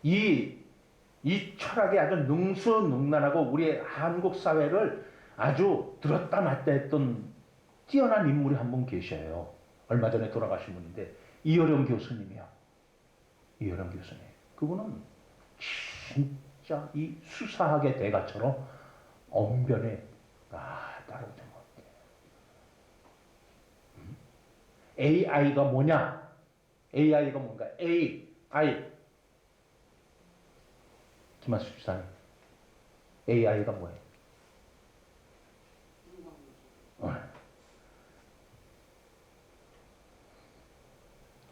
이 철학이 아주 능수능란하고 우리 한국 사회를 아주 들었다 놨다 했던 뛰어난 인물이 한 분 계셔요. 얼마 전에 돌아가신 분인데 이어령 교수님이요. 이어령 교수님. 그분은 진짜 이 수사학의 대가처럼 언변에 따라오지 못해요. AI가 뭐냐? AI가 뭔가? AI. 김한수 집사님. AI가 뭐예요?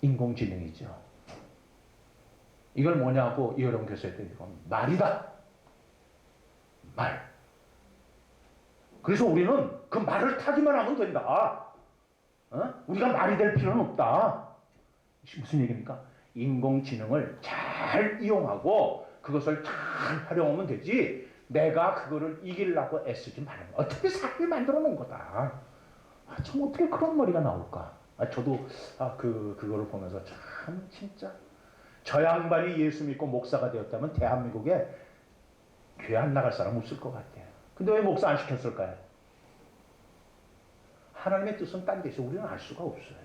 인공지능이죠. 이걸 뭐냐고 이어령 교수한테 이건 말이다. 말. 그래서 우리는 그 말을 타기만 하면 된다. 우리가 말이 될 필요는 없다. 무슨 얘기입니까? 인공지능을 잘 이용하고 그것을 잘 활용하면 되지. 내가 그거를 이기려고 애쓰지 말아요. 어떻게 사람을 만들어 놓은 거다. 참 어떻게 그런 머리가 나올까? 저도 그거를 보면서 참 진짜 저 양반이 예수 믿고 목사가 되었다면 대한민국에 교회 안 나갈 사람 없을 것 같아요. 근데 왜 목사 안 시켰을까요? 하나님의 뜻은 딴 데서 우리는 알 수가 없어요.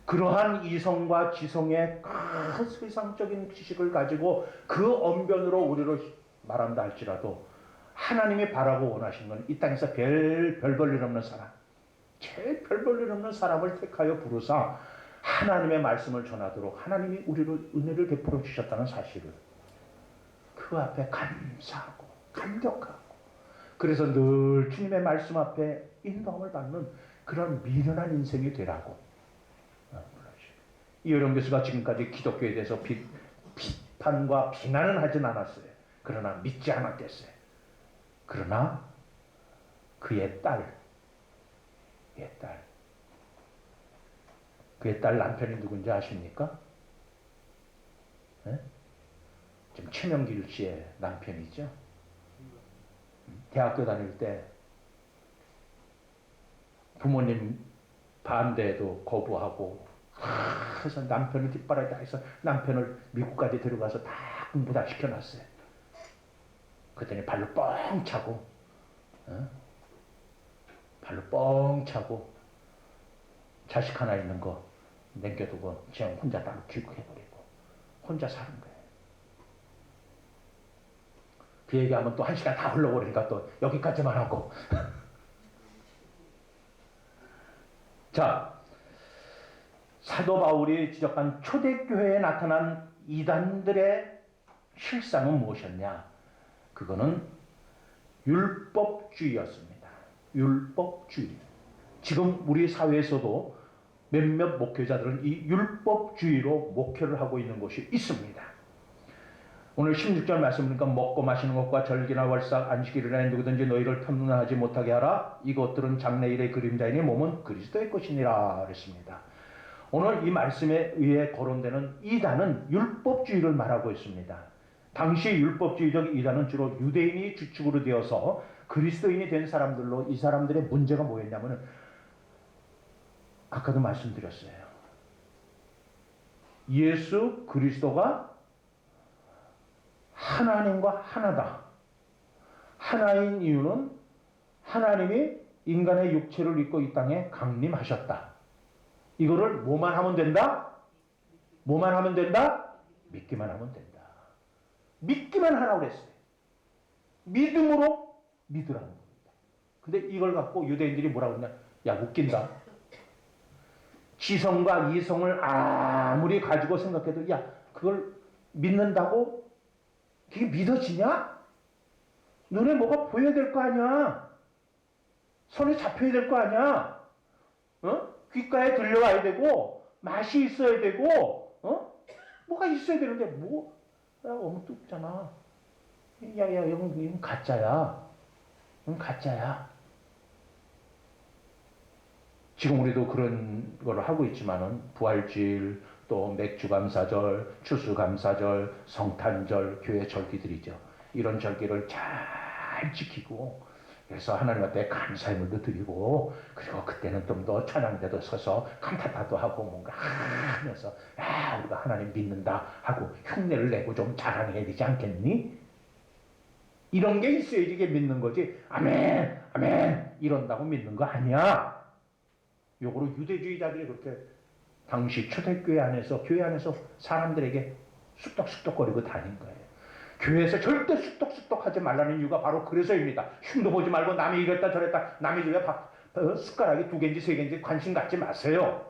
그러한 이성과 지성의 큰 세상적인 지식을 가지고 그 언변으로 우리를 말한다 할지라도 하나님이 바라고 원하시는 건 이 땅에서 별 볼 일 없는 사람, 제일 별 볼 일 없는 사람을 택하여 부르사 하나님의 말씀을 전하도록 하나님이 우리를 은혜를 베풀어 주셨다는 사실을 그 앞에 감사하고 감격하고 그래서 늘 주님의 말씀 앞에 인도함을 받는 그런 미련한 인생이 되라고. 이어령 교수가 지금까지 기독교에 대해서 비판과 비난은 하진 않았어요. 그러나 믿지 않았겠어요. 그러나 그의 딸, 그의 딸 남편이 누군지 아십니까? 네? 지금 최명길 씨의 남편이죠. 대학교 다닐 때 부모님 반대에도 거부하고 그래서 남편을 뒷바라지다 해서 남편을 미국까지 데려가서 다 공부 다 시켜놨어요. 그랬더니 발로 뻥 차고 자식 하나 있는 거 남겨두고 그냥 혼자 따로 귀국해버리고 혼자 사는 거예요. 그 얘기하면 또 1시간 다 흘러버리니까 또 여기까지만 하고 자, 사도 바울이 지적한 초대교회에 나타난 이단들의 실상은 무엇이었냐? 그거는 율법주의였습니다. 율법주의. 지금 우리 사회에서도 몇몇 목회자들은 이 율법주의로 목회를 하고 있는 곳이 있습니다. 오늘 16절 말씀 보니까 먹고 마시는 것과 절기나 월삭 안식일이나 누구든지 너희를 편문하지 못하게 하라. 이것들은 장래일의 그림자이니 몸은 그리스도의 것이니라 그랬습니다. 오늘 이 말씀에 의해 거론되는 이단은 율법주의를 말하고 있습니다. 당시 율법주의적 이단은 주로 유대인이 주축으로 되어서 그리스도인이 된 사람들로 이 사람들의 문제가 뭐였냐면 아까도 말씀드렸어요. 예수 그리스도가 하나님과 하나다. 하나인 이유는 하나님이 인간의 육체를 입고 이 땅에 강림하셨다. 이거를 뭐만 하면 된다? 뭐만 하면 된다? 믿기만 하면 된다. 믿기만 하라고 그랬어요. 믿음으로 믿으라는 겁니다. 근데 이걸 갖고 유대인들이 뭐라고 했냐? 야, 웃긴다. 지성과 이성을 아무리 가지고 생각해도 야, 그걸 믿는다고? 그게 믿어지냐? 눈에 뭐가 보여야 될 거 아니야? 손에 잡혀야 될 거 아니야? 귓가에 들려와야 되고 맛이 있어야 되고 뭐가 있어야 되는데 엉뚱잖아. 야야 이건 가짜야. 이건 가짜야. 지금 우리도 그런 걸 하고 있지만은 부활주일 또 맥주감사절, 추수감사절, 성탄절, 교회 절기들이죠. 이런 절기를 잘 지키고 그래서 하나님 앞에 감사의물도 드리고 그리고 그때는 좀 더 찬양대도 서서 칸타타도 하고 뭔가 하면서 우리가 하나님 믿는다 하고 흉내를 내고 좀 자랑해야 되지 않겠니? 이런 게 있어야지 이게 믿는 거지. 아멘 아멘 이런다고 믿는 거 아니야. 요거로 유대주의자들이 그렇게 당시 초대교회 안에서 교회 안에서 사람들에게 쑥덕쑥덕거리고 다닌 거예요. 교회에서 절대 쑥덕쑥덕하지 말라는 이유가 바로 그래서입니다. 흉도 보지 말고 남이 이랬다 저랬다 남의 집에 숟가락이 2개인지 3개인지 관심 갖지 마세요.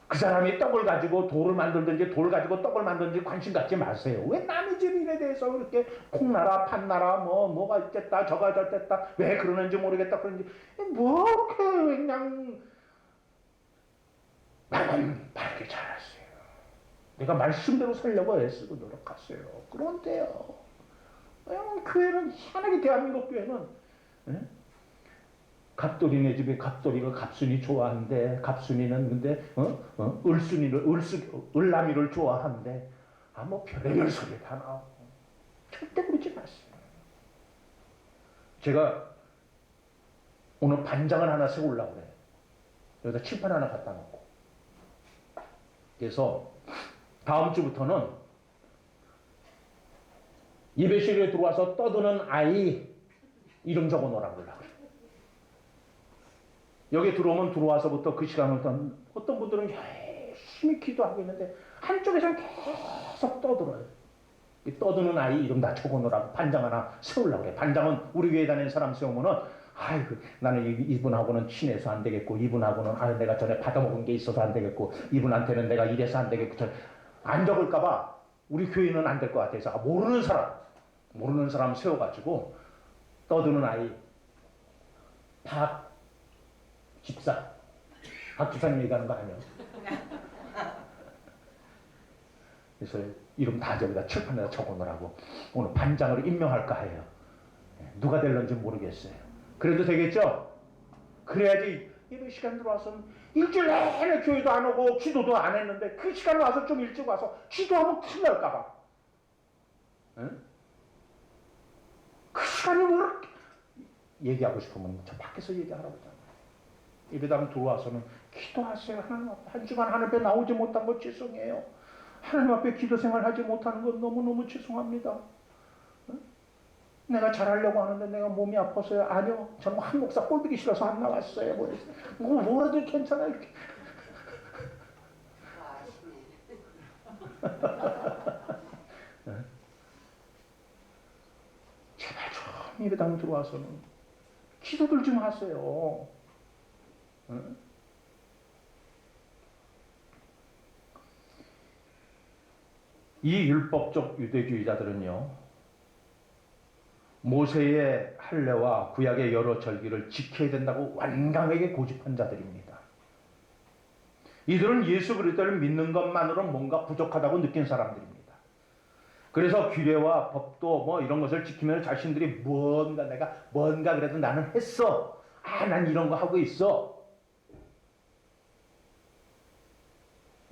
그 사람이 떡을 가지고 돌을 만들든지 돌 가지고 떡을 만들든지 관심 갖지 마세요. 왜 남의 집 일에 대해서 그렇게 콩나라 판나라 뭐가 있겠다 저가 저랬다 왜 그러는지 모르겠다 그런지 뭐 이렇게 그냥 나는 바르게 잘했어요. 내가 말씀대로 살려고 애쓰고 노력했어요. 그런데요. 교회는 희한하게 대한민국 교회는 갑돌이네 집에 갑돌이가 갑순이 좋아한대. 갑순이는 근데 을남이를 좋아한대. 뭐 별의별 소리 다 나오고. 절대 그러지 마세요. 제가 오늘 반장을 하나 세우려고 그래요. 여기다 칠판 하나 갖다 놓고. 그래서 다음 주부터는 예배실에 들어와서 떠드는 아이 이름 적어 놓으라고 그러려고 그래요. 여기 들어오면 들어와서부터 그 시간을 어떤 분들은 열심히 기도하고 있는데 한쪽에서는 계속 떠들어요. 이 떠드는 아이 이름 다 적어놓으라고 반장 하나 세우려고 그래. 반장은 우리 교회 다니는 사람 세우면은 아이고 나는 이분하고는 친해서 안 되겠고 이분하고는 내가 전에 받아먹은 게 있어서 안 되겠고 이분한테는 내가 이래서 안 되겠고 안 적을까봐 우리 교회는 안 될 것 같아서 모르는 사람 세워가지고 떠드는 아이 박 집사님 얘기하는 거 아니야? 그래서 이름 다 저기다 칠판에다 적어놓으라고 오늘 반장으로 임명할까 해요. 누가 될런지 모르겠어요. 그래도 되겠죠? 그래야지 이런 시간 들어와서 일주일 내내 교회도 안 오고 기도도 안 했는데 그 시간에 와서 좀 일찍 와서 기도하면 큰일 날까봐. 그 시간에 뭐 얘기하고 싶으면 저 밖에서 얘기하라고 하잖아요. 예배당 들어와서는 기도하세요. 하나님 앞에 한 주간 하나님 앞에 나오지 못한 거 죄송해요. 하나님 앞에 기도 생활하지 못하는 건 너무너무 죄송합니다. 내가 잘하려고 하는데 내가 몸이 아파서요. 아니요. 저는 한 목사 꼴보기 싫어서 안 나왔어요. 뭐라도 괜찮아요. 이렇게. 제발 좀 예배당 들어와서는 기도들 좀 하세요. 이 율법적 유대주의자들은요, 모세의 할례와 구약의 여러 절기를 지켜야 된다고 완강하게 고집한 자들입니다. 이들은 예수 그리스도를 믿는 것만으로는 뭔가 부족하다고 느낀 사람들입니다. 그래서 규례와 법도 이런 것을 지키면 자신들이 뭔가 그래도 나는 했어. 난 이런 거 하고 있어.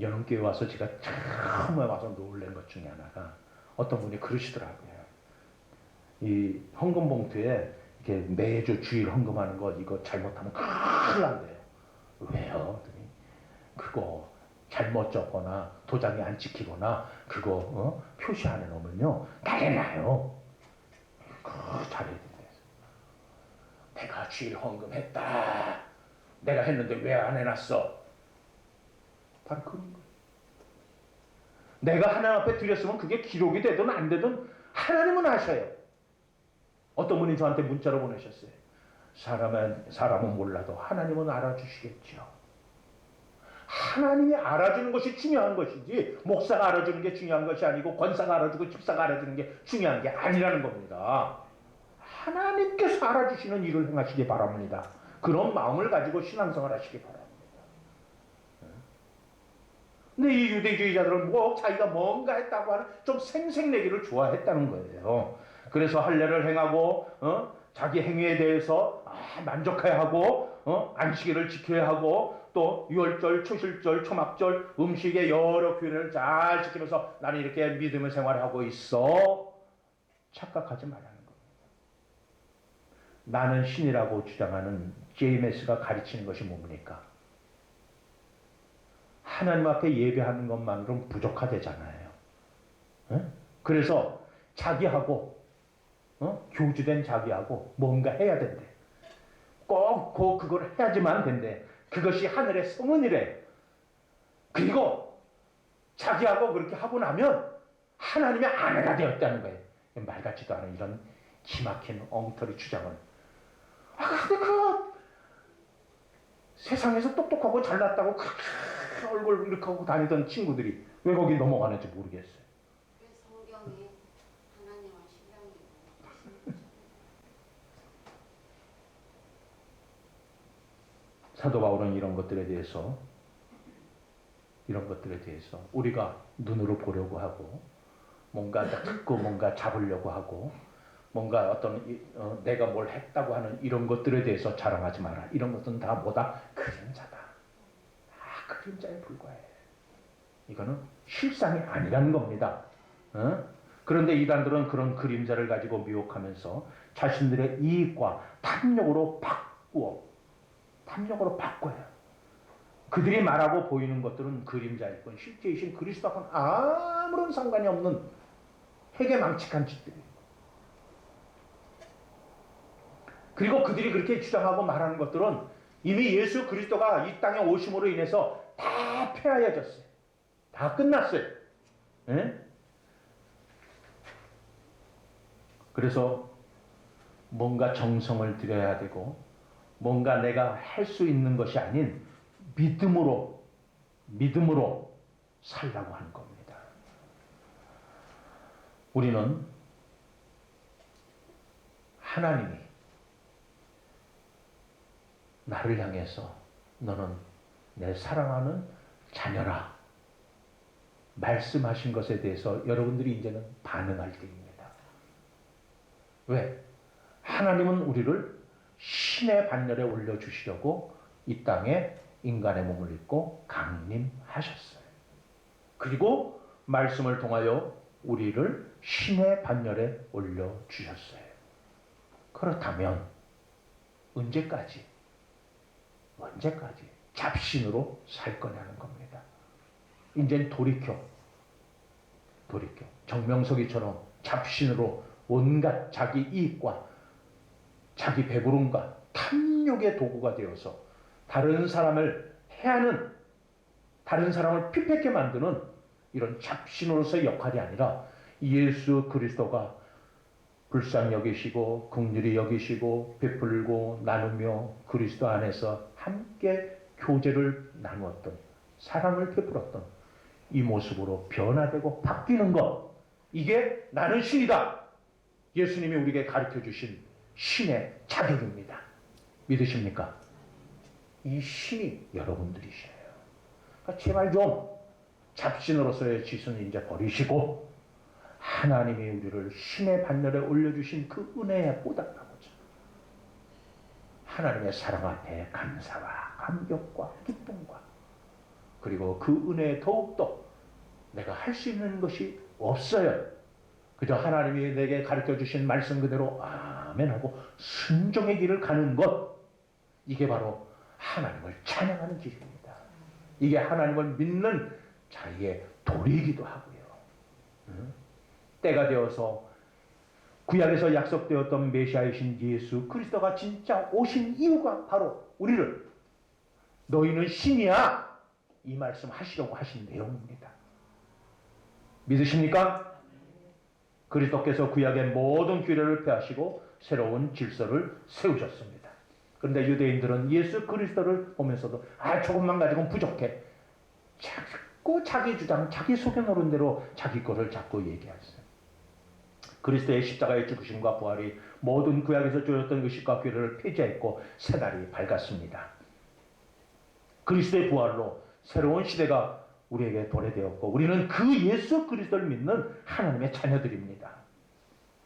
연흥교회 와서 제가 처음에 와서 놀란 것 중에 하나가 어떤 분이 그러시더라고요. 이 헌금 봉투에 이렇게 매주 주일 헌금하는 거 이거 잘못하면 큰일 난대요. 왜요? 그거 잘못 적거나 도장이 안 찍히거나 그거 표시 안 해놓으면요 난리 나요. 그거 잘해야 된다. 내가 주일 헌금했다. 내가 했는데 왜 안 해놨어? 바로 그런 거예요. 내가 하나님 앞에 드렸으면 그게 기록이 되든 안 되든 하나님은 아셔요. 어떤 분이 저한테 문자로 보내셨어요. 사람은 몰라도 하나님은 알아주시겠죠. 하나님이 알아주는 것이 중요한 것이지 목사가 알아주는 게 중요한 것이 아니고 권사가 알아주고 집사가 알아주는 게 중요한 게 아니라는 겁니다. 하나님께서 알아주시는 일을 행하시기 바랍니다. 그런 마음을 가지고 신앙생활 하시기 바랍니다. 근데 이 유대주의자들은 뭐 자기가 뭔가 했다고 하는 좀 생색내기를 좋아했다는 거예요. 그래서 할례를 행하고 자기 행위에 대해서 만족해야 하고 안식일을 지켜야 하고 또 유월절, 초실절, 초막절 음식의 여러 규례를 잘 지키면서 나는 이렇게 믿음의 생활을 하고 있어. 착각하지 말라는 겁니다. 나는 신이라고 주장하는 제이메스가 가르치는 것이 뭡니까? 하나님 앞에 예배하는 것만으로는 부족하대잖아요. 그래서 자기하고 교주된 자기하고 뭔가 해야 된대. 꼭 그걸 해야지만 된대. 그것이 하늘의 성은이래. 그리고 자기하고 그렇게 하고 나면 하나님의 아내가 되었다는 거예요. 말 같지도 않은 이런 기막힌 엉터리 주장을. 근데 세상에서 똑똑하고 잘났다고 얼굴 이렇게 하고 다니던 친구들이 왜 거기 넘어가는지 모르겠어요. 성경에 하나님을 신랑이고 사도 바울은 이런 것들에 대해서 우리가 눈으로 보려고 하고 뭔가 듣고 뭔가 잡으려고 하고 뭔가 내가 뭘 했다고 하는 이런 것들에 대해서 자랑하지 마라. 이런 것들은 다 뭐다? 그림자다. 그림자에 불과해. 이거는 실상이 아니라는 겁니다. 그런데 이단들은 그런 그림자를 가지고 미혹하면서 자신들의 이익과 탐욕으로 바꿔요. 그들이 말하고 보이는 것들은 그림자일 뿐 실제이신 그리스도와는 아무런 상관이 없는 회개망측한 짓들이에요. 그리고 그들이 그렇게 주장하고 말하는 것들은 이미 예수 그리스도가 이 땅에 오심으로 인해서 다 폐하여졌어요. 다 끝났어요. 그래서 뭔가 정성을 들여야 되고 뭔가 내가 할 수 있는 것이 아닌 믿음으로 살라고 하는 겁니다. 우리는 하나님이 나를 향해서 너는 내 사랑하는 자녀라 말씀하신 것에 대해서 여러분들이 이제는 반응할 때입니다. 왜? 하나님은 우리를 신의 반열에 올려주시려고 이 땅에 인간의 몸을 입고 강림하셨어요. 그리고 말씀을 통하여 우리를 신의 반열에 올려주셨어요. 그렇다면 언제까지 잡신으로 살 거냐는 겁니다. 이제 돌이켜 정명석이처럼 잡신으로 온갖 자기 이익과 자기 배부름과 탐욕의 도구가 되어서 다른 사람을 해하는, 다른 사람을 피폐하게 만드는 이런 잡신으로서의 역할이 아니라 예수 그리스도가 불쌍히 여기시고 긍휼히 여기시고 베풀고 나누며 그리스도 안에서 함께 교제를 나누었던, 사랑을 베풀었던 이 모습으로 변화되고 바뀌는 것, 이게 나는 신이다. 예수님이 우리에게 가르쳐 주신 신의 자격입니다. 믿으십니까? 이 신이 여러분들이시에요. 그러니까 제발 좀 잡신으로서의 짓은 이제 버리시고 하나님이 우리를 신의 반열에 올려주신 그 은혜에 보답하고자 하나님의 사랑 앞에 감사와 감격과 기쁨과 그리고 그 은혜에 더욱더 내가 할 수 있는 것이 없어요. 그저 하나님이 내게 가르쳐 주신 말씀 그대로 아멘하고 순종의 길을 가는 것, 이게 바로 하나님을 찬양하는 길입니다. 이게 하나님을 믿는 자의 도리이기도 하고요. 때가 되어서 구약에서 약속되었던 메시아이신 예수 그리스도가 진짜 오신 이유가 바로 우리를 너희는 신이야 이 말씀 하시려고 하신 내용입니다. 믿으십니까? 그리스도께서 구약의 모든 규례를 폐하시고 새로운 질서를 세우셨습니다. 그런데 유대인들은 예수 그리스도를 보면서도 조금만 가지고는 부족해. 자꾸 자기 주장, 자기 소견 노릇대로 자기 거를 자꾸 얘기했어요. 그리스도의 십자가의 죽으심과 부활이 모든 구약에서 주어졌던 의식과 규례를 폐지했고 새날이 밝았습니다. 그리스도의 부활로 새로운 시대가 우리에게 도래되었고 우리는 그 예수 그리스도를 믿는 하나님의 자녀들입니다.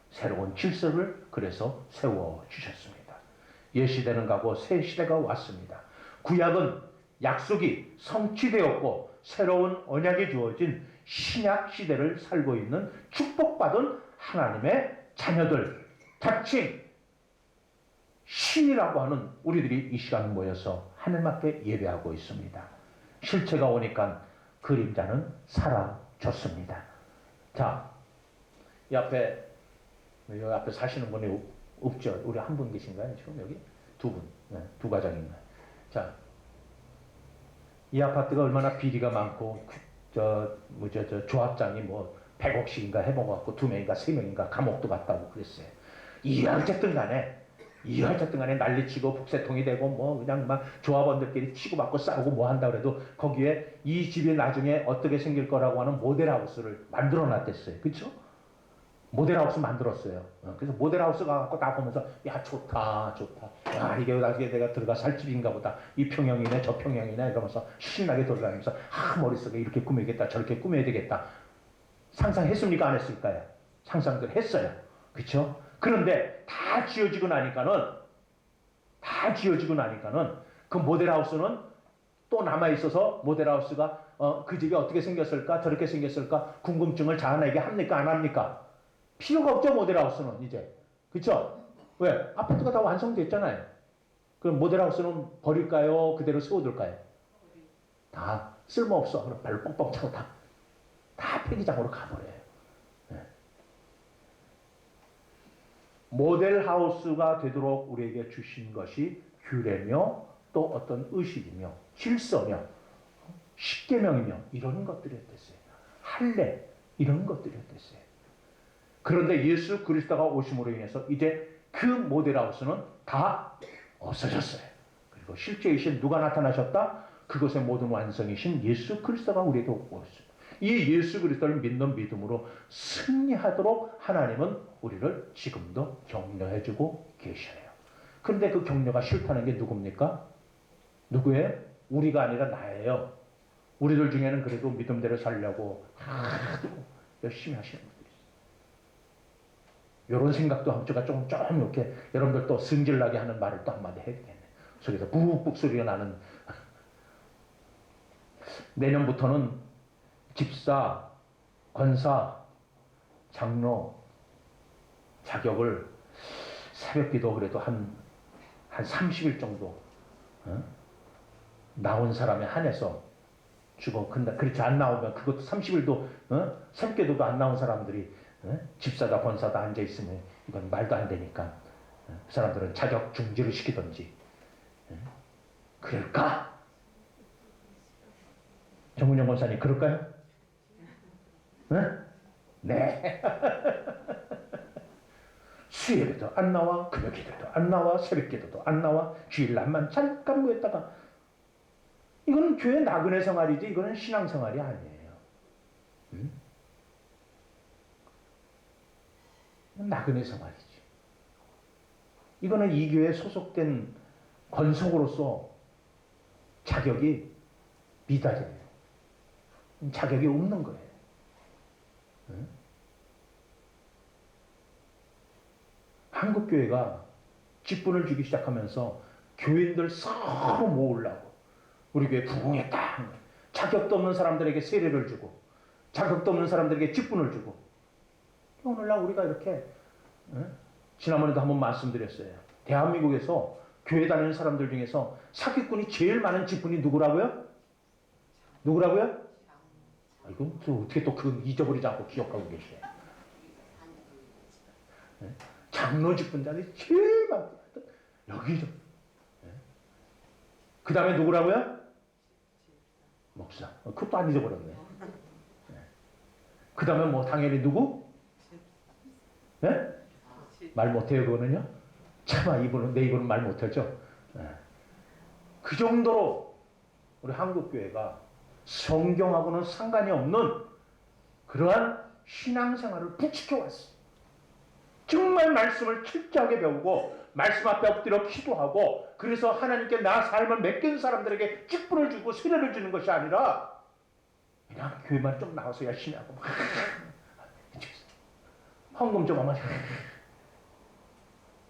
새로운 질서를 그래서 세워주셨습니다. 옛 시대는 가고 새 시대가 왔습니다. 구약은 약속이 성취되었고 새로운 언약이 주어진 신약 시대를 살고 있는 축복받은 하나님의 자녀들, 자칭 신이라고 하는 우리들이 이 시간 모여서 하늘밖에 예배하고 있습니다. 실체가 오니까 그림자는 사라졌습니다. 자, 이 앞에 여기 앞에 사시는 분이 없죠? 우리 한 분 계신가요? 지금 여기? 두 분, 네, 두 가정인가요? 자, 이 아파트가 얼마나 비리가 많고 조합장이 뭐 100억씩인가 해먹어갖고 2명인가 3명인가 감옥도 갔다 오고 그랬어요. 어쨌든 간에 난리치고 북새통이 되고 뭐 그냥 막 조합원들끼리 치고받고 싸우고 뭐 한다 그래도 거기에 이 집이 나중에 어떻게 생길 거라고 하는 모델하우스를 만들어 놨댔어요. 그렇죠? 모델하우스 만들었어요. 그래서 모델하우스 가갖고 다 보면서 야 좋다. 야 이게 나중에 내가 들어가 살 집인가 보다. 이 평형이네 저 평형이네 이러면서 신나게 돌아다니면서 머릿속에 이렇게 꾸미겠다 저렇게 꾸며야 되겠다. 상상했습니까? 안 했을까요? 상상들 했어요. 그렇죠? 그런데 다 지어지고 나니까는 그 모델하우스는 또 남아있어서 모델하우스가 그 집이 어떻게 생겼을까 저렇게 생겼을까 궁금증을 자아내게 합니까 안 합니까? 필요가 없죠. 모델하우스는 이제. 그렇죠? 왜? 아파트가 다 완성됐잖아요. 그럼 모델하우스는 버릴까요? 그대로 세워둘까요? 다 쓸모없어. 그럼 발로 뻥뻥 차고 다 폐기장으로 가버려요. 네. 모델하우스가 되도록 우리에게 주신 것이 규례며 또 어떤 의식이며 질서며 십계명이며 이런 것들이었댔어요. 할례 이런 것들이었댔어요. 그런데 예수 그리스도가 오심으로 인해서 이제 그 모델하우스는 다 없어졌어요. 그리고 실제이신 누가 나타나셨다? 그것의 모든 완성이신 예수 그리스도가 우리에게 오셨어요. 이 예수 그리스도를 믿는 믿음으로 승리하도록 하나님은 우리를 지금도 격려해주고 계셔요. 그런데 그 격려가 싫다는 게 누굽니까? 누구예요? 우리가 아니라 나예요. 우리들 중에는 그래도 믿음대로 살려고 열심히 하시는 분들이 있어요. 이런 생각도 한쪽가 좀 이렇게 여러분들 또 승질나게 하는 말을 또 한마디 해야 되겠네. 속에서 푹푹 소리가 나는 내년부터는 집사, 권사, 장로 자격을 새벽기도 그래도 한 30일 정도 나온 사람에 한해서 주고 근데 그렇지 안 나오면 그것도 30일도 새벽기도도 안 나온 사람들이 집사다 권사다 앉아있으면 이건 말도 안 되니까 그 사람들은 자격 중지를 시키든지 그럴까? 정문영 권사님 그럴까요? 네. 수요일에도 안 나와, 금요일에도 안 나와, 새벽기도도 안 나와, 주일날만 잠깐 모였다가 이거는 교회 나그네 생활이지 이거는 신앙 생활이 아니에요. 나그네 생활이지. 이거는 이 교회에 소속된 권속으로서 자격이 미달이에요. 자격이 없는 거예요. 한국교회가 직분을 주기 시작하면서 교인들 서로 모으려고 우리 교회 부흥했다. 자격도 없는 사람들에게 세례를 주고 자격도 없는 사람들에게 직분을 주고 오늘날 우리가 이렇게 지난번에도 한번 말씀드렸어요. 대한민국에서 교회 다니는 사람들 중에서 사기꾼이 제일 많은 직분이 누구라고요? 이건 또 어떻게 또 그건 잊어버리지 않고 기억하고 계세요. 장로 직분자들이 제일 많고 여기죠. 그 다음에 누구라고요? 목사. 그것도 안 잊어버렸네. 그 다음에 뭐 당연히 누구? 네? 말 못해요 그거는요? 차마 이분은 내 입으로는 말 못하죠. 그 정도로 우리 한국교회가 성경하고는 상관이 없는 그러한 신앙생활을 부추겨왔어요. 정말 말씀을 철저하게 배우고 말씀 앞에 엎드려 기도하고 그래서 하나님께 나 삶을 맡긴 사람들에게 직분을 주고 세례를 주는 것이 아니라 그냥 교회만 좀 나와서 열심히 하고 막 헌금 좀 하면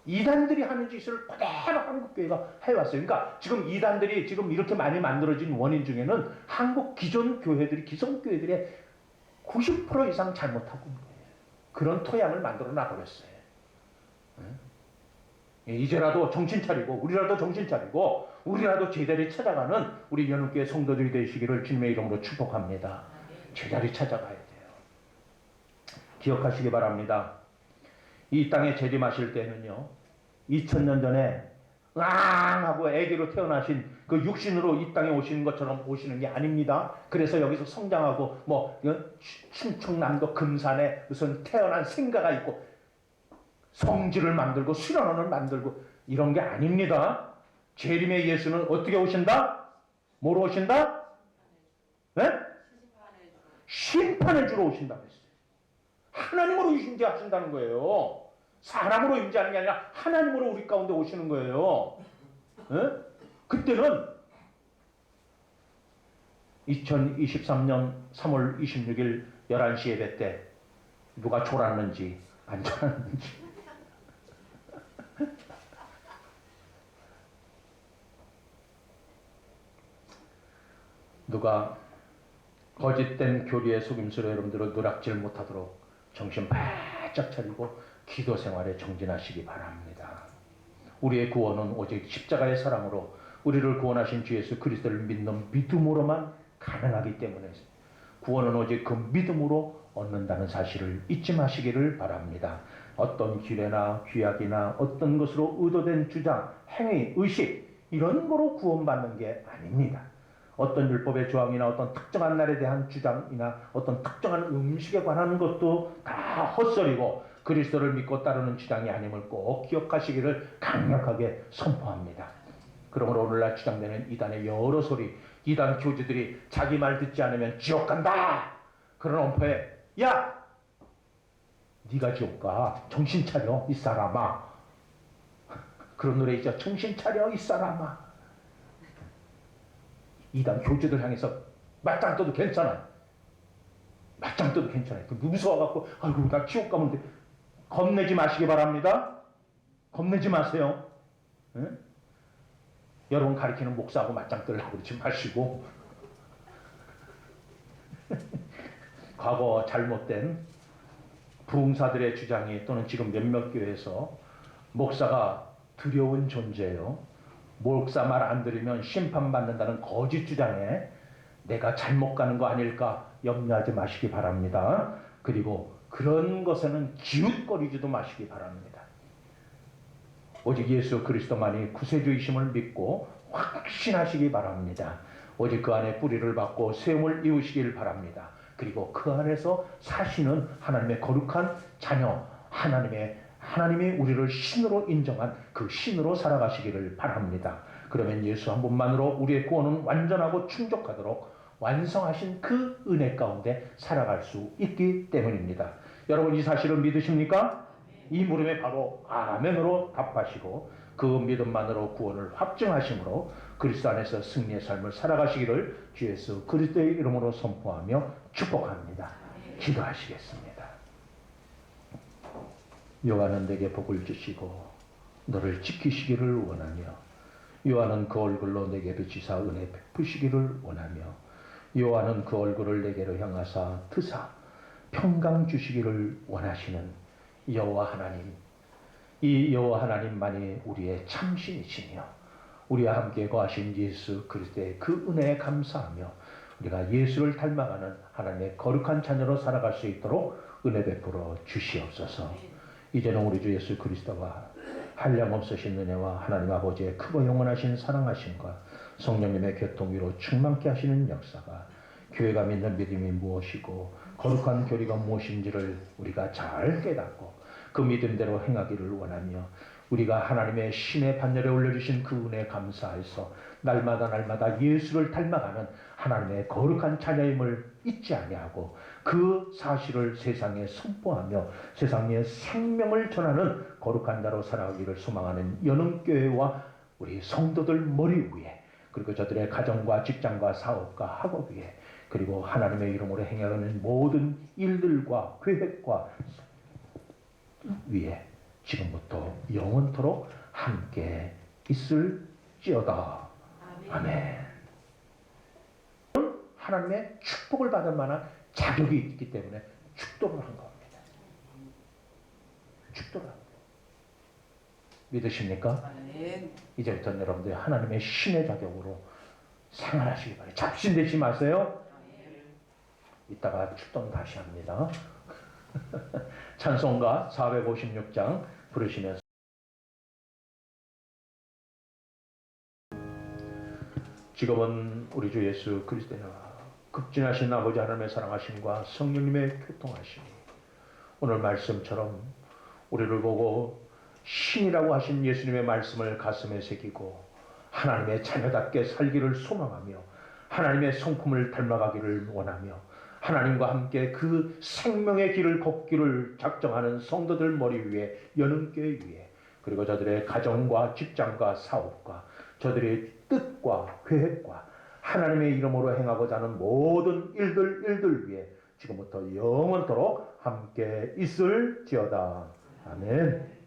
이단들이 하는 짓을 그대로 한국교회가 해왔어요. 그러니까 지금 이단들이 지금 이렇게 많이 만들어진 원인 중에는 한국 기존 교회들이 기성교회들의 90% 이상 잘못하고 있는 거예요. 그런 토양을 만들어 놔버렸어요. 이제라도 정신 차리고 우리라도 정신 차리고 우리라도 제자리 찾아가는 우리 연합교회 성도들이 되시기를 주님의 이름으로 축복합니다. 제자리 찾아가야 돼요. 기억하시기 바랍니다. 이 땅에 재림하실 때는요 2000년 전에 하고 아기로 태어나신 그 육신으로 이 땅에 오시는 것처럼 오시는 게 아닙니다. 그래서 여기서 성장하고 뭐 충청남도 금산에 무슨 태어난 생가가 있고 성지를 만들고 수련원을 만들고 이런 게 아닙니다. 재림의 예수는 어떻게 오신다? 뭐로 오신다? 네? 심판해 주러 오신다고 했어요. 하나님으로 임재하신다는 거예요. 사람으로 임재하는 게 아니라 하나님으로 우리 가운데 오시는 거예요. 네? 그때는 2023년 3월 26일 11시 예배 때 누가 졸았는지 안 졸았는지 누가 거짓된 교리의 속임수로 여러분들은 누락질 못하도록 정신 바짝 차리고 기도 생활에 정진하시기 바랍니다. 우리의 구원은 오직 십자가의 사랑으로 우리를 구원하신 주 예수 그리스도를 믿는 믿음으로만 가능하기 때문에 구원은 오직 그 믿음으로 얻는다는 사실을 잊지 마시기를 바랍니다. 어떤 규례나 규약이나 어떤 것으로 의도된 주장, 행위, 의식 이런 거로 구원받는 게 아닙니다. 어떤 율법의 조항이나 어떤 특정한 날에 대한 주장이나 어떤 특정한 음식에 관한 것도 다 헛소리고 그리스도를 믿고 따르는 주장이 아님을 꼭 기억하시기를 강력하게 선포합니다. 그러므로 오늘날 주장되는 이단의 여러 소리, 이단 교주들이 자기 말 듣지 않으면 지옥 간다! 그런 엄포에 야! 네가 지옥 가. 정신 차려 이 사람아. 그런 노래 있죠. 정신 차려 이 사람아. 이단 교주들 향해서 맞짱 떠도 괜찮아요. 맞짱 떠도 괜찮아요. 그 무서워갖고 아이고 나 지옥 가면 돼. 겁내지 마시기 바랍니다. 겁내지 마세요. 네? 여러분 가리키는 목사하고 맞짱 뜨려고 그러지 마시고 과거 잘못된 부흥사들의 주장이 또는 지금 몇몇 교회에서 목사가 두려운 존재예요. 목사 말 안 들으면 심판받는다는 거짓 주장에 내가 잘못 가는 거 아닐까 염려하지 마시기 바랍니다. 그리고 그런 것에는 기웃거리지도 마시기 바랍니다. 오직 예수 그리스도만이 구세주이심을 믿고 확신하시기 바랍니다. 오직 그 안에 뿌리를 받고 세움을 이루시길 바랍니다. 그리고 그 안에서 사시는 하나님의 거룩한 자녀, 하나님이 우리를 신으로 인정한 그 신으로 살아가시기를 바랍니다. 그러면 예수 한 분만으로 우리의 구원은 완전하고 충족하도록 완성하신 그 은혜 가운데 살아갈 수 있기 때문입니다. 여러분 이 사실을 믿으십니까? 이 물음에 바로 아멘으로 답하시고 그 믿음만으로 구원을 확증하심으로 그리스도 안에서 승리의 삶을 살아가시기를 주 예수 그리스도의 이름으로 선포하며 축복합니다. 기도하시겠습니다. 여호와는 내게 복을 주시고 너를 지키시기를 원하며 여호와는 그 얼굴로 내게 비치사 은혜 베푸시기를 원하며 여호와는 그 얼굴을 내게로 향하사 드사 평강 주시기를 원하시는 여호와 하나님, 이 여호와 하나님만이 우리의 참신이시며 우리와 함께 거하신 예수 그리스도의 그 은혜에 감사하며 우리가 예수를 닮아가는 하나님의 거룩한 자녀로 살아갈 수 있도록 은혜 베풀어 주시옵소서. 이제는 우리 주 예수 그리스도와 한량없으신 은혜와 하나님 아버지의 크고 영원하신 사랑하심과 성령님의 교통 위로 충만케 하시는 역사가 교회가 믿는 믿음이 무엇이고 거룩한 교리가 무엇인지를 우리가 잘 깨닫고 그 믿음대로 행하기를 원하며 우리가 하나님의 신의 반열에 올려주신 그 은혜 감사해서 날마다 예수를 닮아가는 하나님의 거룩한 자녀임을 잊지 아니하고 그 사실을 세상에 선포하며 세상에 생명을 전하는 거룩한 자로 살아가기를 소망하는 연흥교회와 우리 성도들 머리 위에, 그리고 저들의 가정과 직장과 사업과 학업 위에, 그리고 하나님의 이름으로 행하는 모든 일들과 계획과 위에 지금부터 영원토록 함께 있을지어다. 아멘. 하나님의 축복을 받을 만한 자격이 있기 때문에 축도를 한 겁니다. 축도를 한 거예요. 믿으십니까? 이제부터 여러분들 하나님의 신의 자격으로 생활하시기 바랍니다. 잡신되지 마세요. 이따가 축도는 다시 합니다. 찬송가 456장 부르시면서 지금은 우리 주 예수 그리스도의 극진하신 아버지 하나님의 사랑하심과 성령님의 교통하심이 오늘 말씀처럼 우리를 보고 신이라고 하신 예수님의 말씀을 가슴에 새기고 하나님의 자녀답게 살기를 소망하며 하나님의 성품을 닮아가기를 원하며 하나님과 함께 그 생명의 길을 걷기를 작정하는 성도들 머리 위에, 연흥교회 위에, 그리고 저들의 가정과 직장과 사업과 저들의 뜻과 계획과 하나님의 이름으로 행하고자 하는 모든 일들 위에 지금부터 영원토록 함께 있을지어다. 아멘.